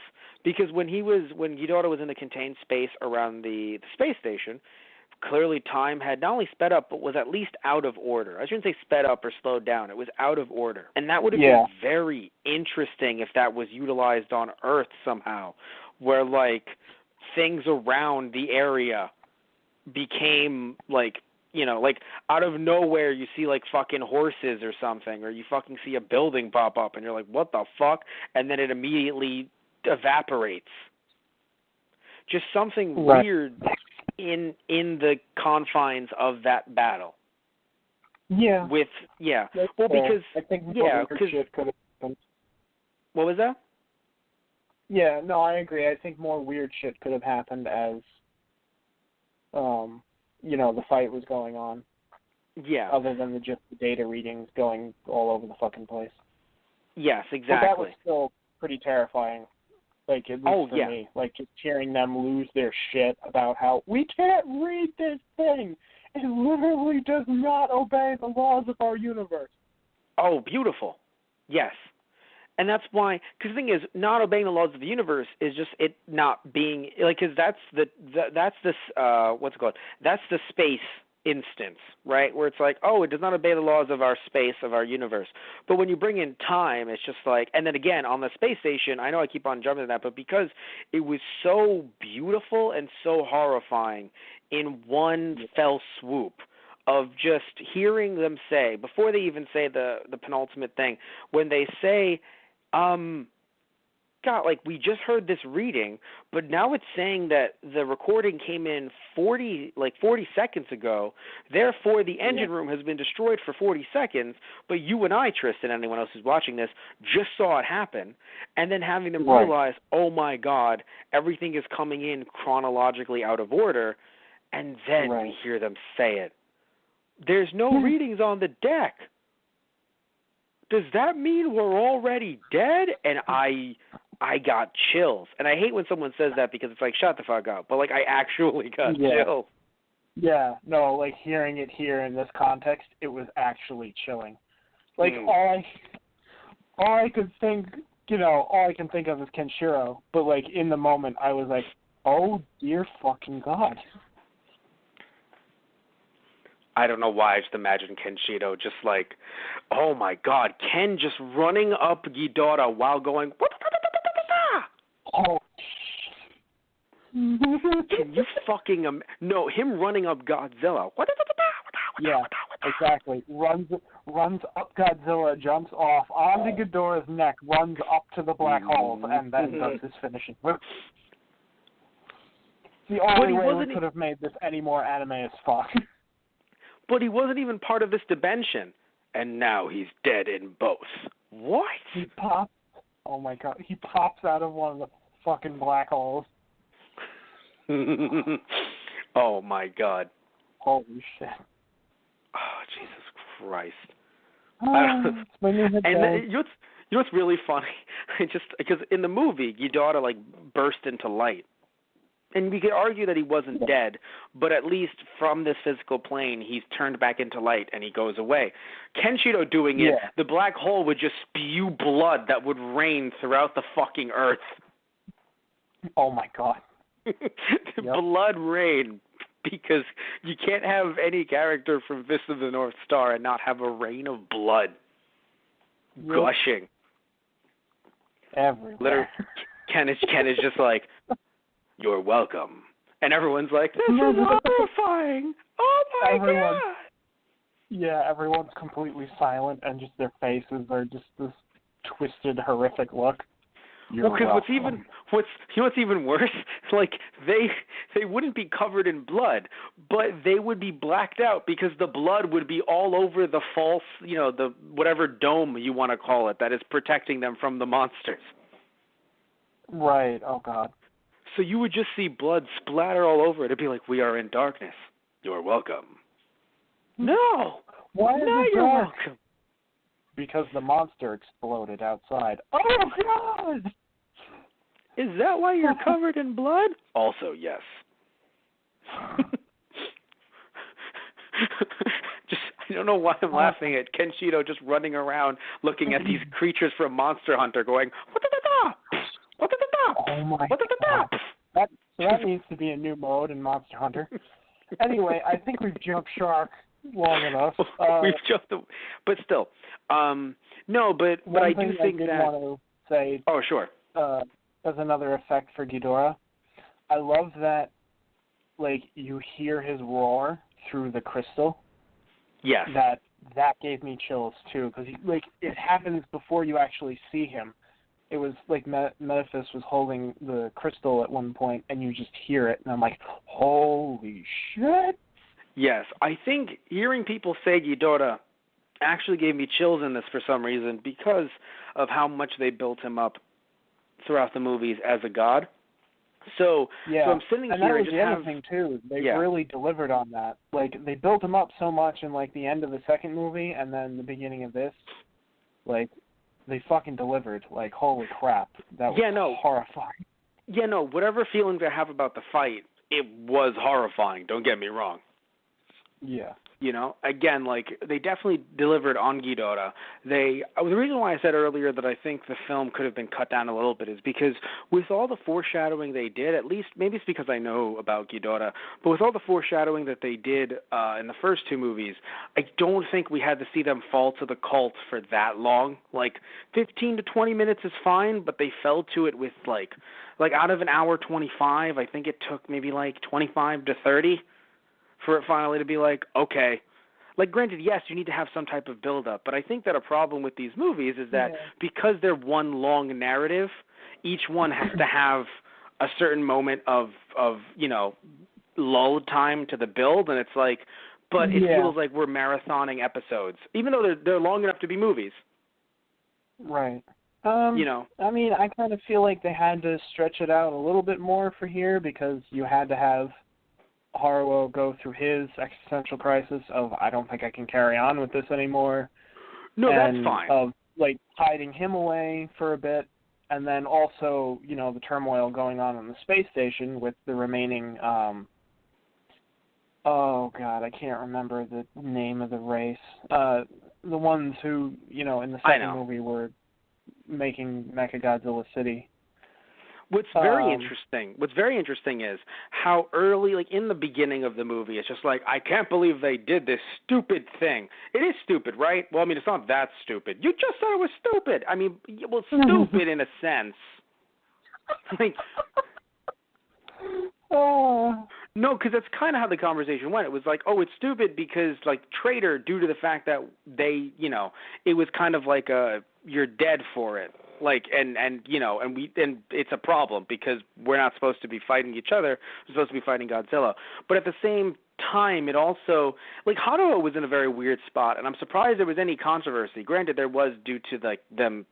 B: because when Ghidorah was in the contained space around the space station, clearly time had not only sped up but was at least out of order. I shouldn't say sped up or slowed down. It was out of order. And that would have been very interesting if that was utilized on Earth somehow, where like things around the area became like like out of nowhere you see like fucking horses or something, or you fucking see a building pop up and you're like, what the fuck? And then it immediately evaporates. Just something weird in the confines of that battle.
C: Yeah.
B: Because
C: I think more weird shit could have happened.
B: What was that?
C: Yeah, no, I agree. I think more weird shit could have happened as the fight was going on.
B: Yeah.
C: Other than just the data readings going all over the fucking place.
B: Yes, exactly.
C: But that was still pretty terrifying. Like, at least for me. Like, just hearing them lose their shit about how, we can't read this thing. It literally does not obey the laws of our universe.
B: Oh, beautiful. Yes. And that's why, because the thing is, not obeying the laws of the universe is just it not being, like, because that's what's it called? That's the space instance, right? Where it's like, oh, it does not obey the laws of our space, of our universe. But when you bring in time, it's just like, and then again, on the space station, I know I keep on jumping to that, but because it was so beautiful and so horrifying in one fell swoop, of just hearing them say, before they even say the penultimate thing, when they say, God, like, we just heard this reading, but now it's saying that the recording came in 40 seconds ago, therefore the engine room has been destroyed for 40 seconds, but you and I, Tristan, and anyone else who's watching this, just saw it happen, and then having them realize, oh my God, everything is coming in chronologically out of order, and then we hear them say it. There's no readings on the deck. Does that mean we're already dead? And I got chills. And I hate when someone says that because it's like, shut the fuck up. But, like, I actually got chills.
C: Yeah, no, like, hearing it here in this context, it was actually chilling. Like, all I could think, all I can think of is Kenshiro. But, like, in the moment, I was like, oh, dear fucking God.
B: I don't know why I just imagine Kenshiro just like, oh my God, Ken just running up Ghidorah while going,
C: Oh.
B: can you fucking no, him running up Godzilla.
C: Yeah, exactly. Runs up Godzilla, jumps off onto Ghidorah's neck, runs up to the black holes, and then does his finishing move. The only way we could have made this any more anime as fuck.
B: But he wasn't even part of this dimension, and now he's dead in both. What?
C: He pops. Oh my God! He pops out of one of the fucking black holes.
B: Oh my God!
C: Holy shit!
B: Oh Jesus Christ!
C: And
B: you know what's really funny? Just because in the movie, Ghidorah like burst into light. And we could argue that he wasn't dead, but at least from this physical plane, he's turned back into light and he goes away. Kenshiro doing it, the black hole would just spew blood that would rain throughout the fucking earth.
C: Oh my God.
B: Blood rain, because you can't have any character from Fist of the North Star and not have a rain of blood gushing.
C: Everywhere.
B: Literally, Ken is just like, you're welcome. And everyone's like, this is horrifying. Oh my God.
C: Yeah, everyone's completely silent and just their faces are just this twisted, horrific look.
B: Well, because what's even worse? Like they wouldn't be covered in blood, but they would be blacked out because the blood would be all over the false, the whatever dome you want to call it that is protecting them from the monsters.
C: Right. Oh God.
B: So you would just see blood splatter all over it. It'd be like, we are in darkness. You're welcome. No.
C: Why is it
B: you're
C: dark?
B: welcome.
C: Because the monster exploded outside. Oh God!
B: Is that why you're covered in blood? Also, yes. I don't know why I'm laughing at Kenshiro just running around looking at these creatures from Monster Hunter going, what-da-da-da? What-da-da-da?
C: Oh my
B: What-da-da-da?
C: God. That needs to be a new mode in Monster Hunter. Anyway, I think we've jumped shark long enough.
B: We've jumped, but still, no, but I do think that.
C: I want to say.
B: Oh, sure.
C: As another effect for Ghidorah, I love that. Like you hear his roar through the crystal.
B: Yes.
C: That gave me chills too, because it happens before you actually see him. It was like Metaphys was holding the crystal at one point, and you just hear it, and I'm like, holy shit.
B: Yes, I think hearing people say Ghidorah actually gave me chills in this for some reason because of how much they built him up throughout the movies as a god. So I'm sitting
C: and
B: here
C: and
B: just
C: the other thing too. They really delivered on that. Like they built him up so much in like the end of the second movie and then the beginning of this. Like they fucking delivered. Like holy crap, that was horrifying.
B: Yeah, no. Whatever feelings I have about the fight, it was horrifying. Don't get me wrong.
C: Yeah.
B: Again, like they definitely delivered on Ghidorah. The reason why I said earlier that I think the film could have been cut down a little bit is because with all the foreshadowing they did, at least maybe it's because I know about Ghidorah, but with all the foreshadowing that they did in the first two movies, I don't think we had to see them fall to the cult for that long. Like 15 to 20 minutes is fine, but they fell to it with like out of an hour 25, I think it took maybe like 25 to 30. For it finally to be like, okay. Like, granted, yes, you need to have some type of build-up, but I think that a problem with these movies is that because they're one long narrative, each one has to have a certain moment of lull time to the build, and it's like, but it feels like we're marathoning episodes, even though they're long enough to be movies.
C: Right. I mean, I kind of feel like they had to stretch it out a little bit more for here because you had to have Haruo go through his existential crisis of I don't think I can carry on with this anymore.
B: No, that's fine.
C: Of like hiding him away for a bit, and then also the turmoil going on the space station with the remaining. Oh God, I can't remember the name of the race. The ones who in the second movie were making Mechagodzilla City.
B: What's very interesting is how early, like in the beginning of the movie, it's just like, I can't believe they did this stupid thing. It is stupid, right? Well, I mean, it's not that stupid. You just said it was stupid. I mean, well, stupid in a sense. Like, no, because that's kind of how the conversation went. It was like, oh, it's stupid because, like, traitor, due to the fact that they, it was kind of like you're dead for it. Like, and it's a problem because we're not supposed to be fighting each other. We're supposed to be fighting Godzilla. But at the same time, it also, like, Haruo was in a very weird spot, and I'm surprised there was any controversy. Granted, there was due to, like, them,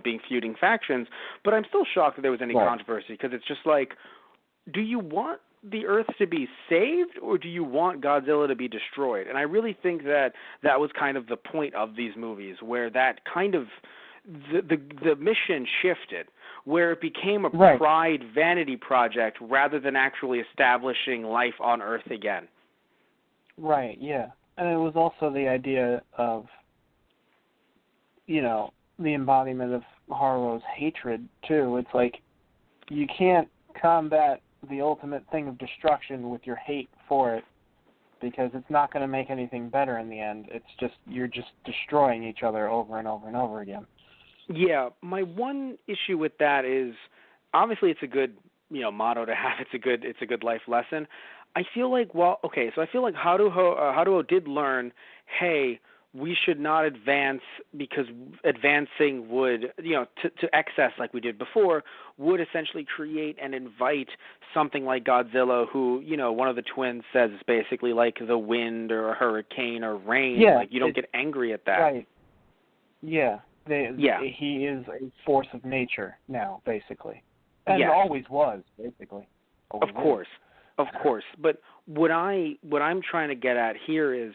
B: being feuding factions, but I'm still shocked that there was any controversy because it's just like, do you want the Earth to be saved or do you want Godzilla to be destroyed? And I really think that was kind of the point of these movies, where that kind of the mission shifted, where it became a pride vanity project rather than actually establishing life on Earth again.
C: Right, yeah. And it was also the idea of, the embodiment of Haruo's hatred, too. It's like, you can't combat the ultimate thing of destruction with your hate for it, because it's not going to make anything better in the end. It's just, you're just destroying each other over and over and over again.
B: Yeah, my one issue with that is, obviously it's a good, motto to have. It's a good life lesson. I feel like, I feel like Haruo did learn, hey, we should not advance because advancing would, to excess like we did before, would essentially create and invite something like Godzilla, who, one of the twins says is basically like the wind or a hurricane or rain.
C: Yeah,
B: like, you don't get angry at that.
C: Right. Yeah. He is a force of nature now, basically. And always was, basically. Always
B: Of course. But what I'm trying to get at here is,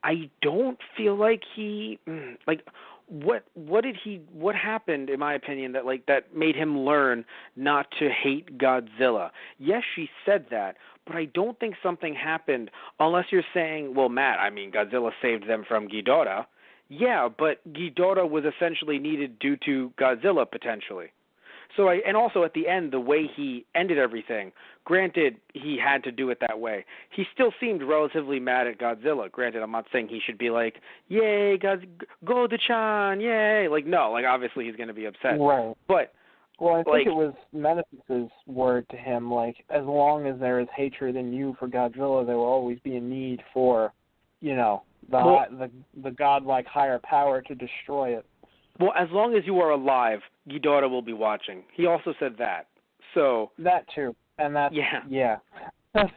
B: I don't feel like he, like, what happened, in my opinion, that made him learn not to hate Godzilla? Yes, she said that, but I don't think something happened, unless you're saying, well, Matt, I mean, Godzilla saved them from Ghidorah. Yeah, but Ghidorah was essentially needed due to Godzilla, potentially. So and also at the end, the way he ended everything, granted, he had to do it that way. He still seemed relatively mad at Godzilla. Granted, I'm not saying he should be like, yay, Gold-chan, yay. Like, no, like, obviously he's going to be upset.
C: Right.
B: But,
C: well, I think it was Menephis' word to him, like, as long as there is hatred in you for Godzilla, there will always be a need for, the godlike higher power to destroy it.
B: Well, as long as you are alive, Ghidorah will be watching. He also said that. So
C: that too, and that's that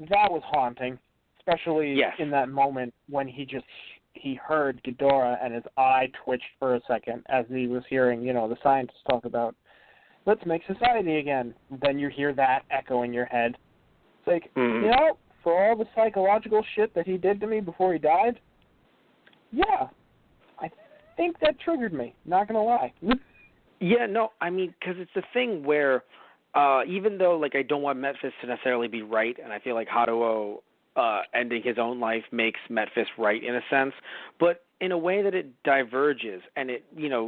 C: was haunting, especially in that moment when he heard Ghidorah and his eye twitched for a second as he was hearing, the scientists talk about, let's make society again. Then you hear that echo in your head. It's like, for all the psychological shit that he did to me before he died, I think that triggered me, not going to lie.
B: Yeah, no, I mean, because it's the thing where even though, like, I don't want Menephis to necessarily be right, and I feel like Haruo ending his own life makes Menephis right in a sense, but in a way that it diverges, and it,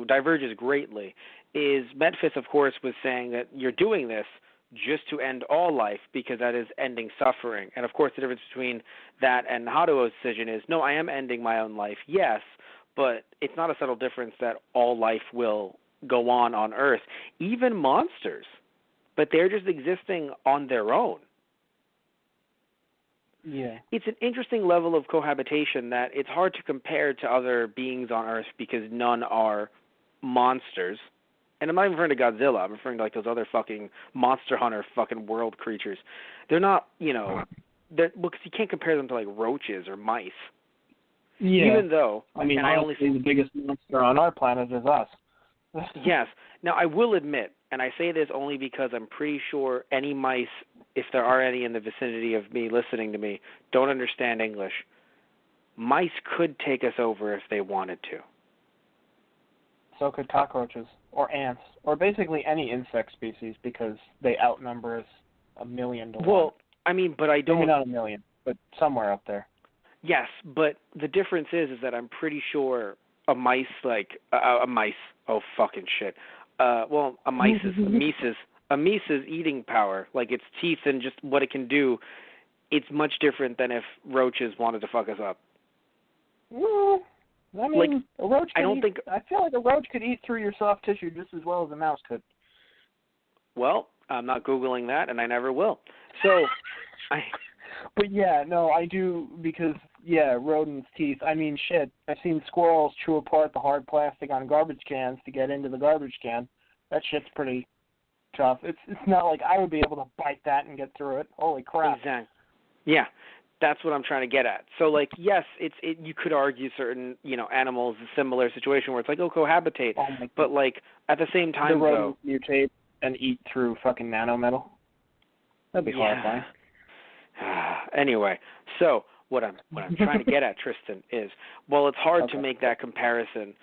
B: diverges greatly, is Menephis, of course, was saying that you're doing this just to end all life because that is ending suffering. And, of course, the difference between that and Haruo's decision is, no, I am ending my own life, yes, but it's not a subtle difference that all life will go on Earth, even monsters, but they're just existing on their own.
C: Yeah.
B: It's an interesting level of cohabitation that it's hard to compare to other beings on Earth because none are monsters. And I'm not even referring to Godzilla. I'm referring to, like, those other fucking Monster Hunter fucking world creatures. They're not, because you can't compare them to, like, roaches or mice.
C: Yeah.
B: Even though,
C: I mean, the biggest monster on our planet is us.
B: Yes. Now, I will admit, and I say this only because I'm pretty sure any mice, if there are any in the vicinity of me listening to me, don't understand English. Mice could take us over if they wanted to.
C: So could cockroaches or ants or basically any insect species because they outnumber us 1,000,000 to 1.
B: Well, I mean, but I don't...
C: Maybe not 1,000,000, but somewhere up there.
B: Yes, but the difference is that I'm pretty sure a mice, oh fucking shit, a mice's eating power, like its teeth and just what it can do, it's much different than if roaches wanted to fuck us up.
C: Well, I mean,
B: like,
C: a roach
B: I don't think.
C: I feel like a roach could eat through your soft tissue just as well as a mouse could.
B: Well, I'm not Googling that, and I never will. So,
C: But yeah, no, I do because rodents' teeth. I mean, shit. I've seen squirrels chew apart the hard plastic on garbage cans to get into the garbage can. That shit's pretty tough. It's not like I would be able to bite that and get through it. Holy crap!
B: Exactly. Yeah, that's what I'm trying to get at. So, like, yes, you could argue certain animals a similar situation where it's like cohabitate, but like at the same time,
C: the rodents mutate and eat through fucking nanometal. That'd be horrifying.
B: Anyway, so what I'm trying to get at, Tristan, is it's hard to make that comparison.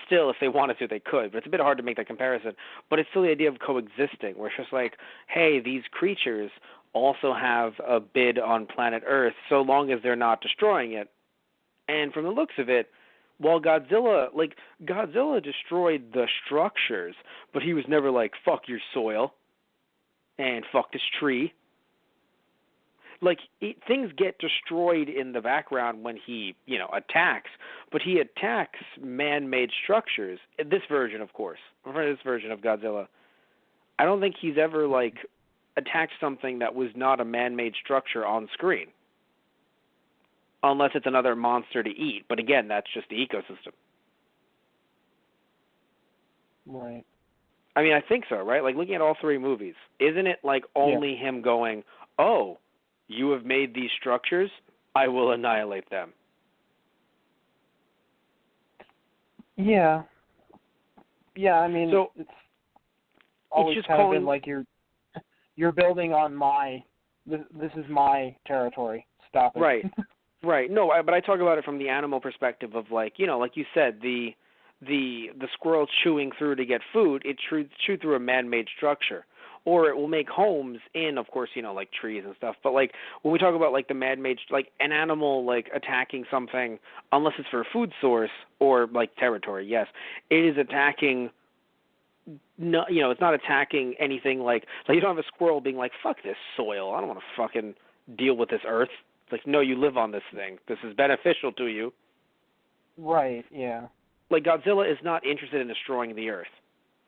B: Still, if they wanted to, they could, but it's a bit hard to make that comparison. But it's still the idea of coexisting, where it's just like, hey, these creatures also have a bid on planet Earth, so long as they're not destroying it. And from the looks of it, while Godzilla destroyed the structures, but he was never like, fuck your soil and fuck this tree. Like, things get destroyed in the background when he, attacks, but he attacks man-made structures. This version, of course, this version of Godzilla. I don't think he's ever, attacked something that was not a man-made structure on screen. Unless it's another monster to eat. But again, that's just the ecosystem.
C: Right.
B: I mean, I think so, right? Like, looking at all three movies, isn't it, only him going, oh, you have made these structures, I will annihilate them. Yeah.
C: Yeah, I mean,
B: so,
C: it's always
B: just
C: kind of been like you're building on this is my territory. Stop it.
B: Right. Right. No, but I talk about it from the animal perspective of like you said, the squirrel chewing through to get food, it chew through a man-made structure. Or it will make homes in, of course, like trees and stuff. But like when we talk about like the man-made, like an animal like attacking something, unless it's for a food source or like territory, yes, it is attacking. No, it's not attacking anything like you don't have a squirrel being like, fuck this soil, I don't want to fucking deal with this earth. It's like, no, you live on this thing. This is beneficial to you.
C: Right. Yeah.
B: Like Godzilla is not interested in destroying the earth.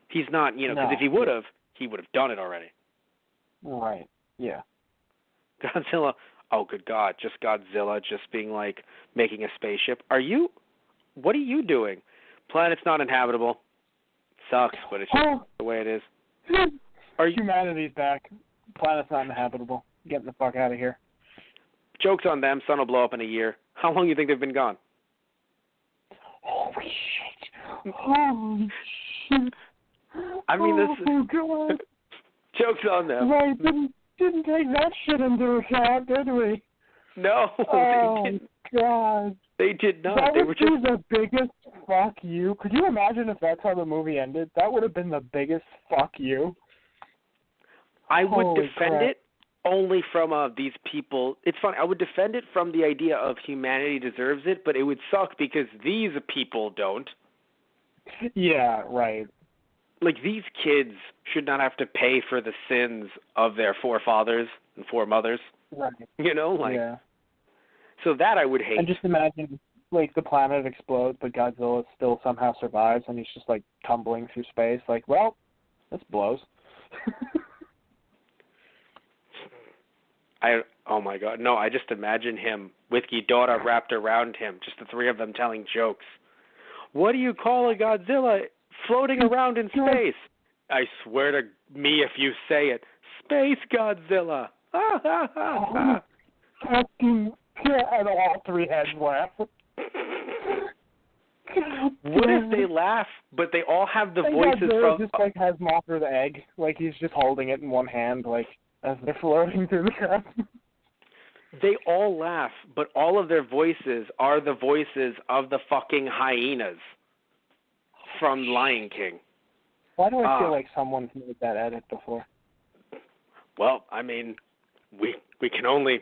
B: He's not, because if he would have. He would have done it already.
C: Right. Yeah.
B: Godzilla. Oh, good God! Just Godzilla, just being like making a spaceship. What are you doing? Planet's not inhabitable. Sucks, but it's just the way it is.
C: Humanity's back. Planet's not inhabitable. Getting the fuck out of here.
B: Joke's on them. Sun will blow up in a year. How long do you think they've been gone?
C: Holy shit! Holy shit!
B: I mean, this joke's on them.
C: Right, didn't take that shit into account, did we?
B: No,
C: oh,
B: they didn't.
C: God.
B: They did not.
C: That
B: they
C: would
B: were
C: be the biggest fuck you. Could you imagine if that's how the movie ended? That would have been the biggest fuck you.
B: I would
C: Holy
B: defend
C: crap.
B: it only from these people. It's funny. I would defend it from the idea of humanity deserves it, but it would suck because these people don't.
C: Yeah, right.
B: Like, these kids should not have to pay for the sins of their forefathers and foremothers.
C: Right.
B: Yeah. So that I would hate.
C: And just imagine, like, the planet explodes, but Godzilla still somehow survives, and he's just, like, tumbling through space. Like, well, this blows.
B: Oh, my God. No, I just imagine him with Ghidorah wrapped around him, just the three of them telling jokes. What do you call a Godzilla floating around in space? I swear to me if you say it. Space Godzilla. Ha, ha, ha, ha.
C: Fucking, and all three heads laugh.
B: What if they laugh, but they all have the voices
C: Godzilla
B: from...
C: just, like, has Mothra's egg. Like, he's just holding it in one hand, like, as they're floating through the crowd.
B: They all laugh, but all of their voices are the voices of the fucking hyenas from Lion King.
C: Why do I feel like someone's made that edit before?
B: Well, I mean, we can only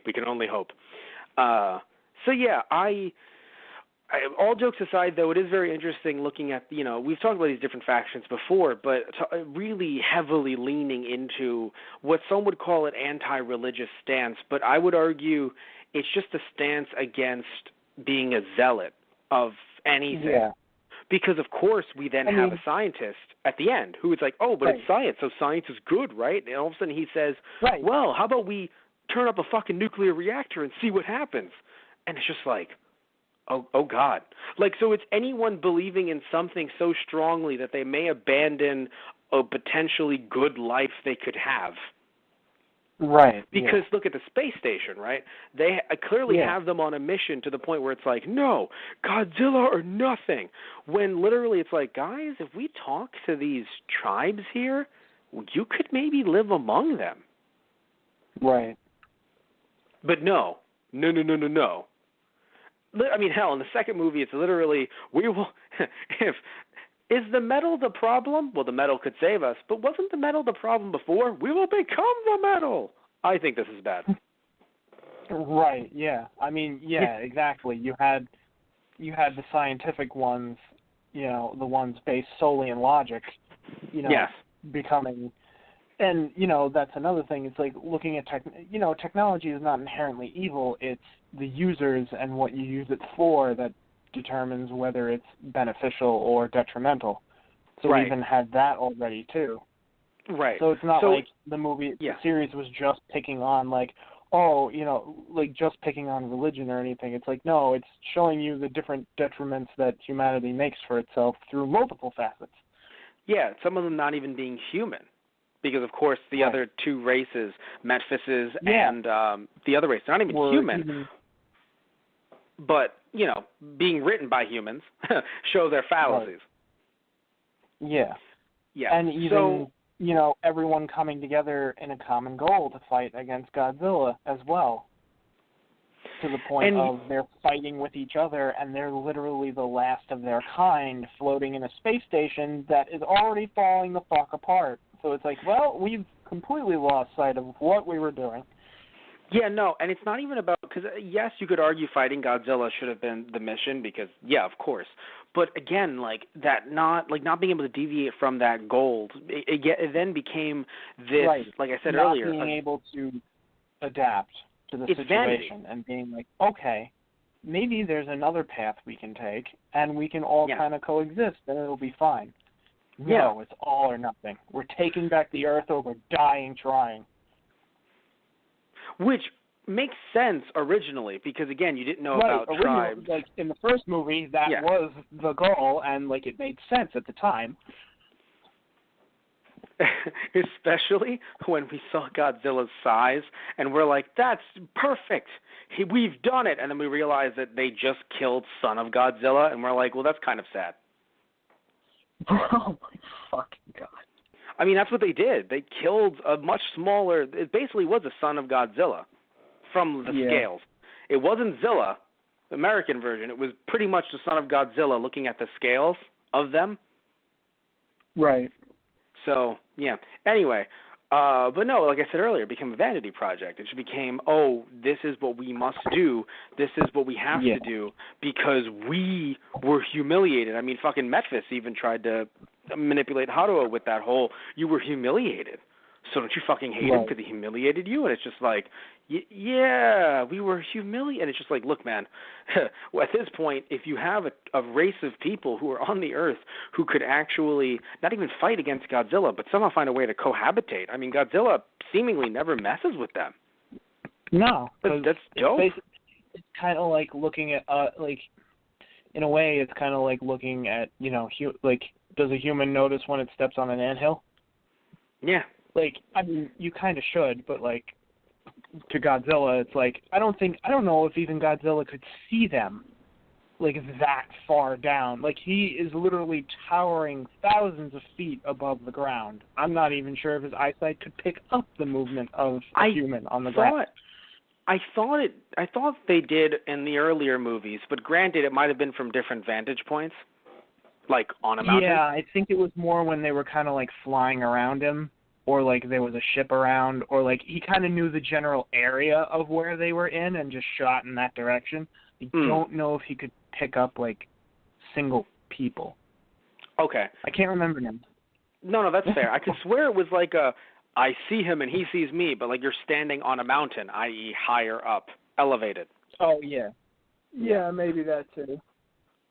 B: hope. So yeah, all jokes aside, though, it is very interesting looking at, we've talked about these different factions before, but really heavily leaning into what some would call an anti-religious stance, but I would argue it's just a stance against being a zealot of anything.
C: Yeah.
B: Because, of course, we then have a scientist at the end who is like, oh, but it's science, so science is good, right? And all of a sudden he says, well, how about we turn up a fucking nuclear reactor and see what happens? And it's just like, oh God. Like, so it's anyone believing in something so strongly that they may abandon a potentially good life they could have.
C: Right.
B: Because look at the space station, right? They clearly have them on a mission to the point where it's like, no, Godzilla or nothing. When literally it's like, guys, if we talk to these tribes here, you could maybe live among them.
C: Right.
B: But no. I mean, hell, in the second movie, it's literally, we will, is the metal the problem? Well, the metal could save us, but wasn't the metal the problem before? We will become the metal. I think this is bad.
C: Right, yeah. I mean, exactly. You had the scientific ones, the ones based solely in logic, becoming, and, that's another thing. It's like looking at, technology is not inherently evil. It's the users and what you use it for that determines whether it's beneficial or detrimental. So we even had that already, too.
B: Right.
C: So it's not like the movie, the series was just picking on, just picking on religion or anything. It's like, no, it's showing you the different detriments that humanity makes for itself through multiple facets. Yeah,
B: some of them not even being human. Because, of course, the other two races, Mephises and the other race, they're not even human. But, being written by humans show their fallacies.
C: Right. Yeah. Yeah. And even, everyone coming together in a common goal to fight against Godzilla as well. To the point of they're fighting with each other, and they're literally the last of their kind floating in a space station that is already falling the fuck apart. So it's like, well, we've completely lost sight of what we were doing.
B: Yeah, no, and it's not even about, because yes, you could argue fighting Godzilla should have been the mission, because of course, but again, not being able to deviate from that goal, it then became this, like I said earlier,
C: not being able to adapt to the situation and being like, okay, maybe there's another path we can take, and we can all kind of coexist, and it'll be fine. No, it's all or nothing. We're taking back the Earth, or we're dying trying.
B: Which makes sense originally, because again, you didn't know about tribes.
C: Like in the first movie, that was the goal, and it made sense at the time.
B: Especially when we saw Godzilla's size, and we're like, "That's perfect. We've done it." And then we realized that they just killed Son of Godzilla, and we're like, "Well, that's kind of sad."
C: Oh my fucking God.
B: I mean, that's what they did. They killed a much smaller, it basically was a Son of Godzilla from the scales. It wasn't Zilla, the American version. It was pretty much the Son of Godzilla looking at the scales of them.
C: Right.
B: So, anyway, but no, like I said earlier, it became a vanity project. It became, this is what we must do. This is what we have to do because we were humiliated. I mean, fucking Memphis even tried to manipulate Haruo with that whole, you were humiliated. So don't you fucking hate him because he humiliated you? And it's just like, we were humiliated. And it's just like, look, man, at this point, if you have a race of people who are on the Earth who could actually not even fight against Godzilla, but somehow find a way to cohabitate. I mean, Godzilla seemingly never messes with them.
C: No.
B: That's dope.
C: It's kind of like looking at, in a way, it's kind of like looking at, does a human notice when it steps on an anthill?
B: Yeah.
C: I mean, you kind of should, but, to Godzilla, it's like, I don't know if even Godzilla could see them, that far down. He is literally towering thousands of feet above the ground. I'm not even sure if his eyesight could pick up the movement of a human on the ground.
B: I thought they did in the earlier movies, but granted, it might have been from different vantage points, on a mountain.
C: Yeah, I think it was more when they were kind of, flying around him. Or, there was a ship around, or, he kind of knew the general area of where they were in and just shot in that direction. I don't know if he could pick up like single people.
B: Okay.
C: I can't remember them.
B: No, that's fair. I could swear it was like I see him and he sees me, but like you're standing on a mountain, i.e. higher up, elevated.
C: Oh, yeah. Yeah, maybe that too.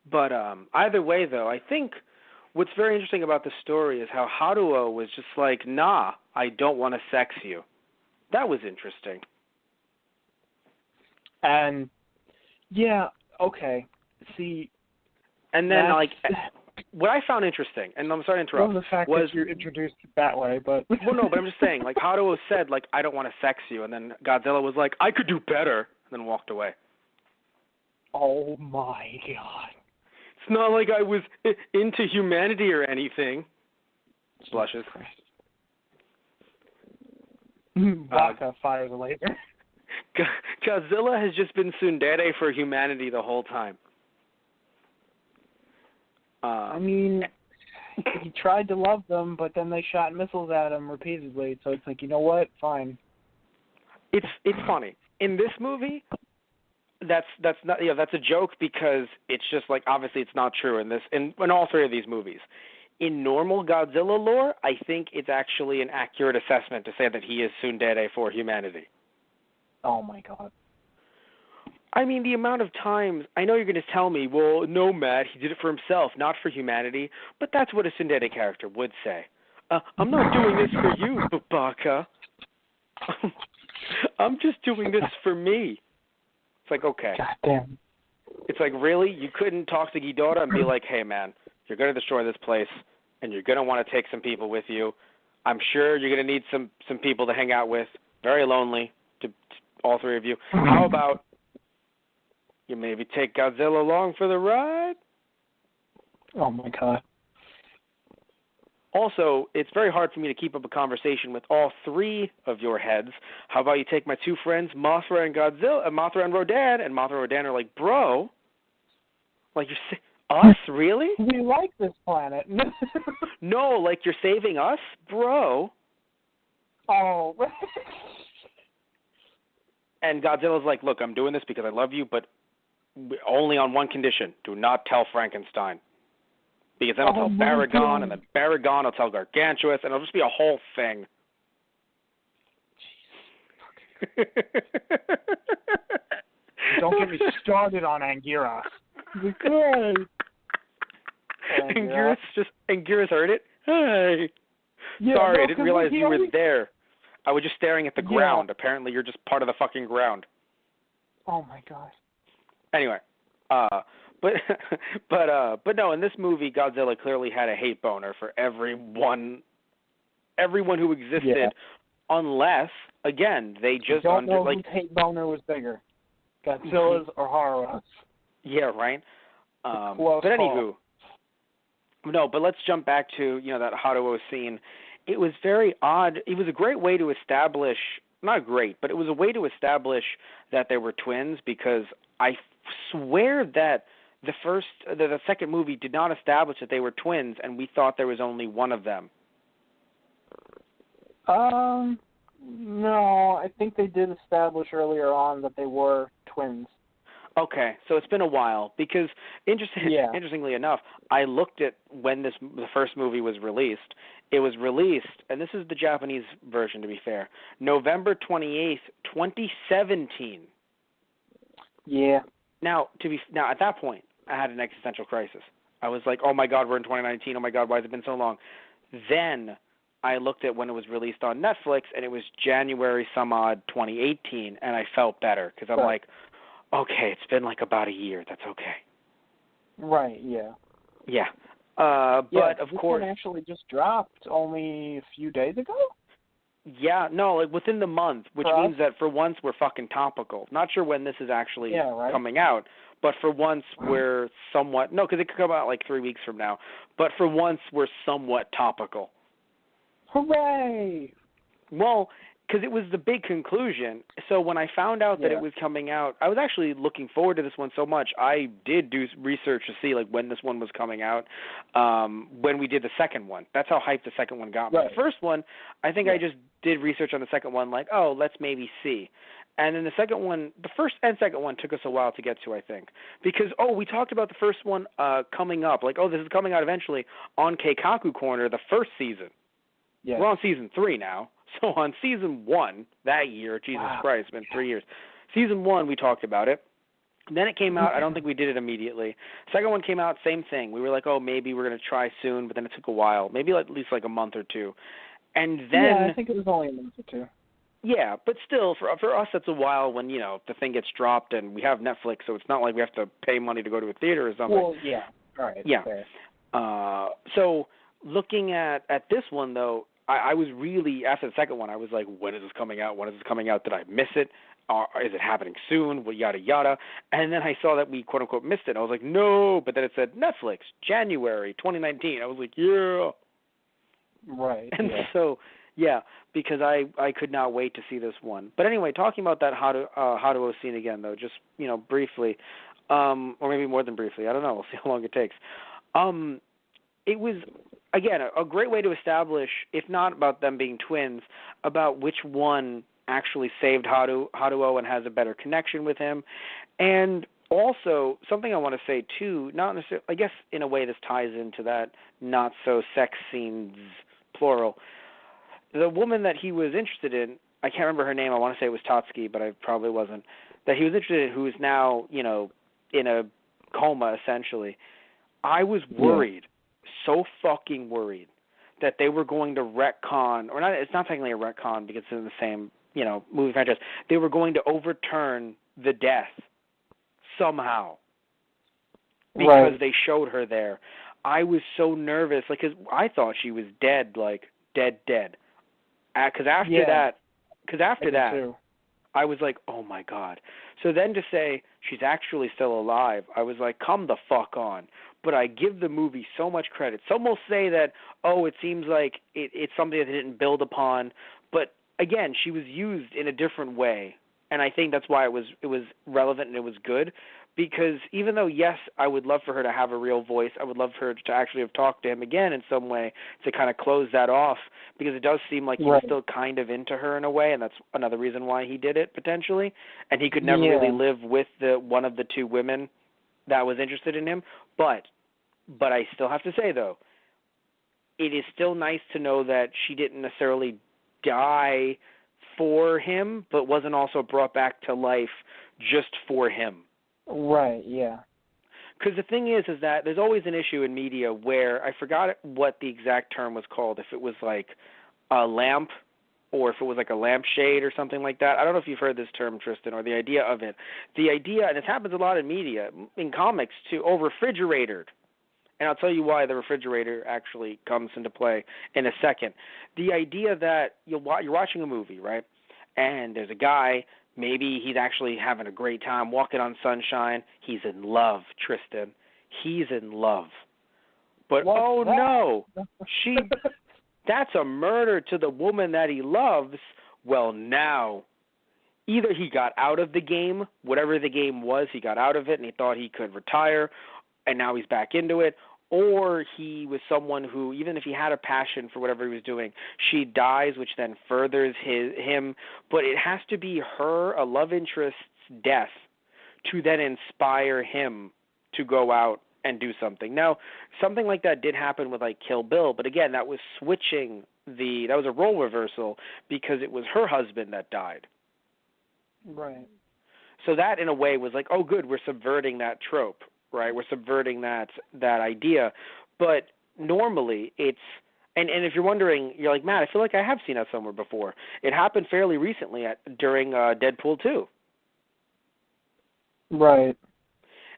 B: But either way, though, I think what's very interesting about the story is how Haruo was just like, nah, I don't want to sex you. That was interesting.
C: And, yeah, okay. See,
B: and then, like, what I found interesting, and I'm sorry to interrupt,
C: the fact
B: was
C: that you're introduced that way, but...
B: well, no, but I'm just saying, like, Haruo said, like, I don't want to sex you, and then Godzilla was like, I could do better, and then walked away.
C: Oh, my God.
B: It's not like I was into humanity or anything. Blushes.
C: Baka fires a laser.
B: Godzilla has just been tsundere for humanity the whole time.
C: I mean, he tried to love them, but then they shot missiles at him repeatedly, so it's like, you know what? Fine.
B: It's funny. In this movie, that's not, you know, that's a joke because it's just like, obviously it's not true in all three of these movies. In normal Godzilla lore, I think it's actually an accurate assessment to say that he is tsundere for humanity.
C: Oh my God.
B: I mean, the amount of times, I know you're going to tell me, well, no, Matt, he did it for himself, not for humanity, but that's what a tsundere character would say. I'm not doing this for you, Babaka. I'm just doing this for me. It's like, okay.
C: God damn.
B: It's like, really? You couldn't talk to Ghidorah and be like, hey, man, you're going to destroy this place, and you're going to want to take some people with you. I'm sure you're going to need some people to hang out with. Very lonely, to all three of you. How about you maybe take Godzilla along for the ride?
C: Oh, my God.
B: Also, it's very hard for me to keep up a conversation with all three of your heads. How about you take my two friends, Mothra and Godzilla, Mothra and Rodan, and Mothra and Rodan are like, bro, like us, really?
C: We like this planet.
B: No, like you're saving us, bro.
C: Oh.
B: And Godzilla's like, look, I'm doing this because I love you, but only on one condition. Do not tell Frankenstein. Because then I'll tell Baragon, and then Baragon will tell Gargantuous, and it'll just be a whole thing.
C: Don't get me started on Anguirus. Good.
B: Anguirus heard it? Hey.
C: Yeah,
B: sorry,
C: no,
B: I didn't realize you were there. I was just staring at the ground. Apparently you're just part of the fucking ground.
C: Oh my God.
B: Anyway, but no, in this movie, Godzilla clearly had a hate boner for everyone who existed, unless, again, they just
C: don't know whose hate boner was bigger, Godzilla's or Haruo's.
B: Yeah, right. But anywho, no. But let's jump back to that Haruo scene. It was very odd. It was a great way to establish, not great, but it was a way to establish that they were twins, because I swear that the second movie did not establish that they were twins, and we thought there was only one of them.
C: No, I think they did establish earlier on that they were twins.
B: Okay, so it's been a while, because interestingly enough, I looked at when the first movie was released. It was released, and this is the Japanese version to be fair, November 28th, 2017.
C: Yeah.
B: Now at that point, I had an existential crisis. I was like, oh my God, we're in 2019. Oh my God, why has it been so long? Then I looked at when it was released on Netflix, and it was January some odd 2018, and I felt better, because I'm like, okay, it's been like about a year. That's okay.
C: Right, yeah.
B: Yeah. But of course,
C: one actually just dropped only a few days ago?
B: Yeah, no, like within the month, which means that for once we're fucking topical. Not sure when this is actually coming out, but for once we're somewhat, no, because it could come out like 3 weeks from now, but for once we're somewhat topical.
C: Hooray!
B: Well, because it was the big conclusion. So when I found out that it was coming out, I was actually looking forward to this one so much. I did do research to see like when this one was coming out, when we did the second one. That's how hyped the second one got me. The first one, I think I just did research on the second one, like, oh, let's maybe see. And then the second one, the first and second one took us a while to get to, I think. Because, we talked about the first one coming up. Like, this is coming out eventually on Keikaku Corner, the first season.
C: Yeah.
B: We're on season 3 now. So on season 1 that year, Jesus Christ, it's been 3 years. Season 1, we talked about it. Then it came out. I don't think we did it immediately. Second one came out, same thing. We were like, maybe we're going to try soon, but then it took a while. Maybe at least like a month or two. And then...
C: Yeah, I think it was only a month or two.
B: Yeah, but still, for us, that's a while when, the thing gets dropped and we have Netflix, so it's not like we have to pay money to go to a theater or something.
C: Well, yeah. All right.
B: Yeah.
C: Fair.
B: So looking at this one, though, I was really, after the second one, I was like, when is this coming out? When is this coming out? Did I miss it? Is it happening soon? Well, yada, yada. And then I saw that we, quote-unquote, missed it. I was like, no. But then it said Netflix, January 2019. I was like, yeah.
C: Right.
B: And so... Yeah, because I could not wait to see this one. But anyway, talking about that Haruo scene again, though, just briefly, or maybe more than briefly. I don't know. We'll see how long it takes. It was again a great way to establish, if not about them being twins, about which one actually saved Haruo and has a better connection with him, and also something I want to say too. Not necessarily. I guess in a way this ties into that not so sex scenes plural. The woman that he was interested in, I can't remember her name. I want to say it was Tatsuki, but I probably wasn't. That he was interested in, who is now, in a coma, essentially. I was worried, so fucking worried, that they were going to retcon, or not. It's not technically a retcon because it's in the same, movie franchise. They were going to overturn the death somehow because they showed her there. I was so nervous, because I thought she was dead, dead. Because after that, I was like, oh my God. So then to say she's actually still alive, I was like, come the fuck on. But I give the movie so much credit. Some will say that, it seems like it's something that they didn't build upon. But again, she was used in a different way. And I think that's why it was relevant and it was good. Because even though, yes, I would love for her to have a real voice, I would love for her to actually have talked to him again in some way to kind of close that off, because it does seem like he was still kind of into her in a way, and that's another reason why he did it, potentially. And he could never really live with one of the two women that was interested in him. But I still have to say, though, it is still nice to know that she didn't necessarily die for him, but wasn't also brought back to life just for him.
C: Right, yeah.
B: Because the thing is that there's always an issue in media where, I forgot what the exact term was called, if it was like a lamp or if it was like a lampshade or something like that. I don't know if you've heard this term, Tristan, or the idea of it. The idea, and it happens a lot in media, in comics too, refrigerated. And I'll tell you why the refrigerator actually comes into play in a second. The idea that you're watching a movie, right, and there's a guy. Maybe he's actually having a great time walking on sunshine. He's in love, Tristan. He's in love. But, no, that's a murder to the woman that he loves. Well, now, either he got out of the game, whatever the game was, he got out of it and he thought he could retire, and now he's back into it, or he was someone who, even if he had a passion for whatever he was doing, she dies, which then furthers him. But it has to be her, a love interest's death, to then inspire him to go out and do something. Now, something like that did happen with, Kill Bill, but again, that was that was a role reversal because it was her husband that died.
C: Right.
B: So that, in a way, was like, oh, good, we're subverting that trope. Right, we're subverting that idea, but normally it's and if you're wondering, you're like, Matt, I feel like I have seen that somewhere before. It happened fairly recently during Deadpool 2.
C: Right.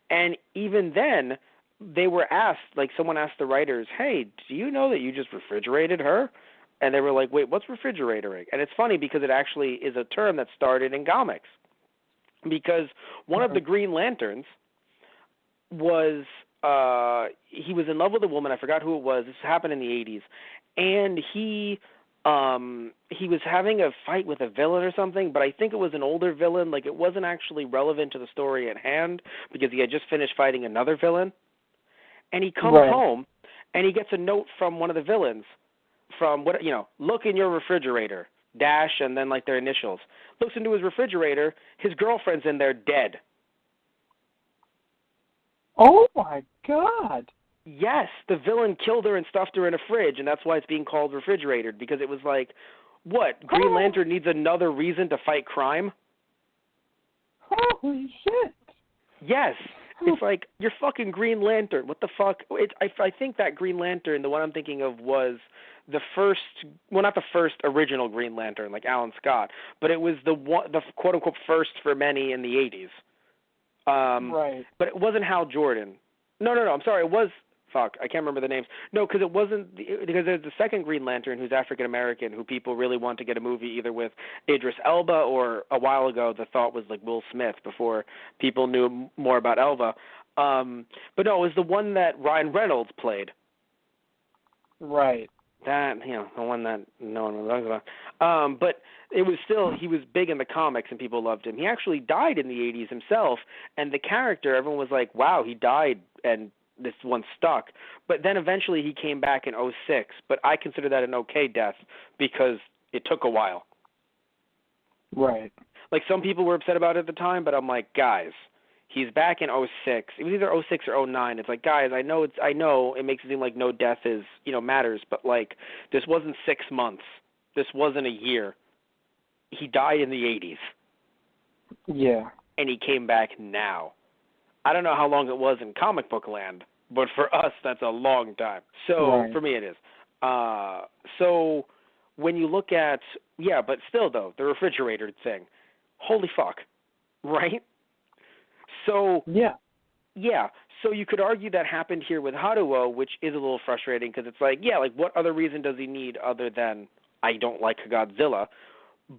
B: And even then, they were asked, someone asked the writers, hey, do you know that you just refrigerated her? And they were like, wait, what's refrigerating? And it's funny because it actually is a term that started in comics, because one of the Green Lanterns was he was in love with a woman. I forgot who it was. This happened in the 80s, and he was having a fight with a villain or something, but I think it was an older villain. It wasn't actually relevant to the story at hand because he had just finished fighting another villain. And he comes home and he gets a note from one of the villains from look in your refrigerator. dash and then like their initials. Looks into his refrigerator. His girlfriend's in there dead.
C: Oh my God.
B: Yes, the villain killed her and stuffed her in a fridge, and that's why it's being called Refrigerated, because it was like, what, Green Lantern needs another reason to fight crime?
C: Holy shit.
B: Yes. It's like, you're fucking Green Lantern. What the fuck? I think that Green Lantern, the one I'm thinking of, was the first, well, not the first original Green Lantern, like Alan Scott, but it was the quote-unquote first for many in the 80s.
C: Right.
B: But it wasn't Hal Jordan. No, I'm sorry. It was, fuck, I can't remember the names. No, because it wasn't, because there's the second Green Lantern who's African-American, who people really want to get a movie either with Idris Elba, or a while ago the thought was like Will Smith before people knew more about Elba. But no, it was the one that Ryan Reynolds played.
C: Right.
B: That, the one that no one was talking about. But it was still, he was big in the comics and people loved him. He actually died in the 80s himself, and the character, everyone was like, wow, he died and this one stuck. But then eventually he came back in 2006, but I consider that an okay death because it took a while.
C: Right.
B: Like, some people were upset about it at the time, but I'm like, guys, he's back in 2006. It was either 2006 or 2009. It's like, guys, I know it makes it seem like no death is, matters, but like, this wasn't 6 months. This wasn't a year. He died in the 80s.
C: Yeah. And
B: he came back now. I don't know how long it was in comic book land, but for us, that's a long time. So, For me, it is. So, when you look at, but still, though, the refrigerator thing, holy fuck, right? So, so you could argue that happened here with Haruo, which is a little frustrating because it's like, what other reason does he need other than I don't like Godzilla?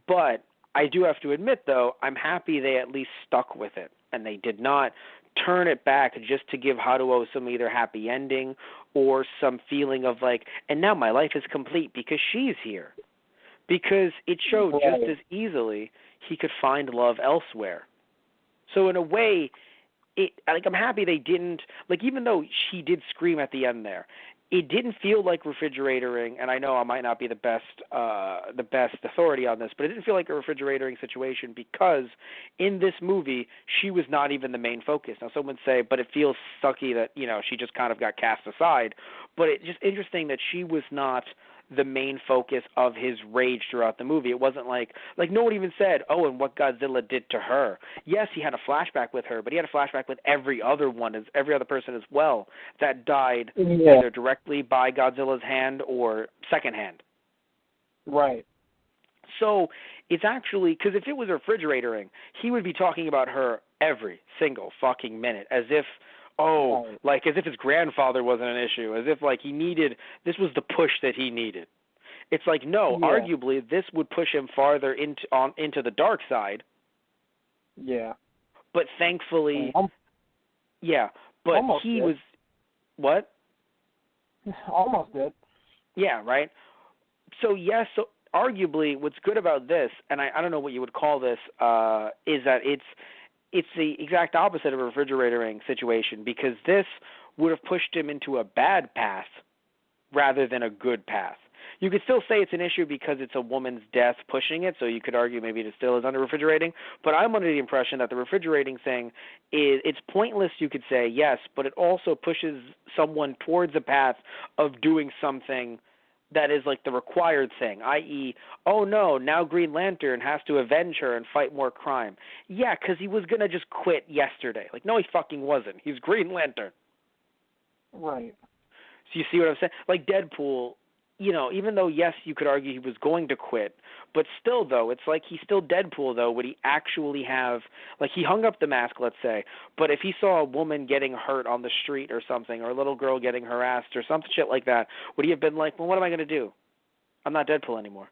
B: But I do have to admit, though, I'm happy they at least stuck with it, and they did not turn it back just to give Haruo some either happy ending or some feeling of like, and now my life is complete because she's here. Because it showed just as easily he could find love elsewhere. So in a way, I'm happy they didn't, even though she did scream at the end there, it didn't feel like refrigerating, and I know I might not be the best authority on this, but it didn't feel like a refrigerating situation because in this movie, she was not even the main focus. Now, some would say, but it feels sucky that, she just kind of got cast aside, but it's just interesting that she was not the main focus of his rage throughout the movie. It wasn't like no one even said, oh, and what Godzilla did to her. Yes, he had a flashback with her, but he had a flashback with every other person as well that died either directly by Godzilla's hand or secondhand.
C: Right.
B: So it's actually, because if it was refrigerating, he would be talking about her every single fucking minute as if, as if his grandfather wasn't an issue, as if this was the push that he needed. It's like, no, arguably this would push him farther into the dark side.
C: Yeah.
B: But thankfully, but
C: almost
B: he
C: did.
B: was, what?
C: Almost did.
B: Yeah, right? So arguably what's good about this, and I don't know what you would call this, is that it's the exact opposite of a refrigerating situation because this would have pushed him into a bad path rather than a good path. You could still say it's an issue because it's a woman's death pushing it, so you could argue maybe it still is under refrigerating, but I'm under the impression that the refrigerating thing it's pointless, you could say, yes, but it also pushes someone towards a path of doing something that is like the required thing, i.e., oh no, now Green Lantern has to avenge her and fight more crime. Yeah, because he was going to just quit yesterday. Like, no, he fucking wasn't. He's Green Lantern.
C: Right.
B: So you see what I'm saying? Like Deadpool, even though, yes, you could argue he was going to quit, but still, though, it's like he's still Deadpool, though, would he actually have, he hung up the mask, let's say, but if he saw a woman getting hurt on the street or something, or a little girl getting harassed or some shit like that, would he have been like, well, what am I going to do? I'm not Deadpool anymore.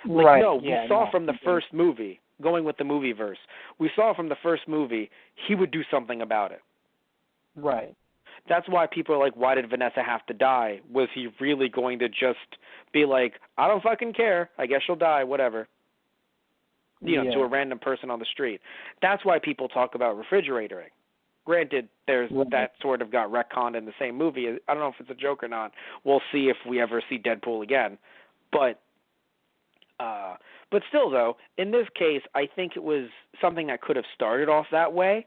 C: Right.
B: No, we saw from the first movie, going with the movie verse, we saw from the first movie, he would do something about it.
C: Right.
B: That's why people are like, why did Vanessa have to die? Was he really going to just be like, I don't fucking care, I guess she'll die, whatever, to a random person on the street? That's why people talk about refrigerating. Granted, there's that sort of got retconned in the same movie. I don't know if it's a joke or not. We'll see if we ever see Deadpool again. But But still, though, in this case, I think it was something that could have started off that way,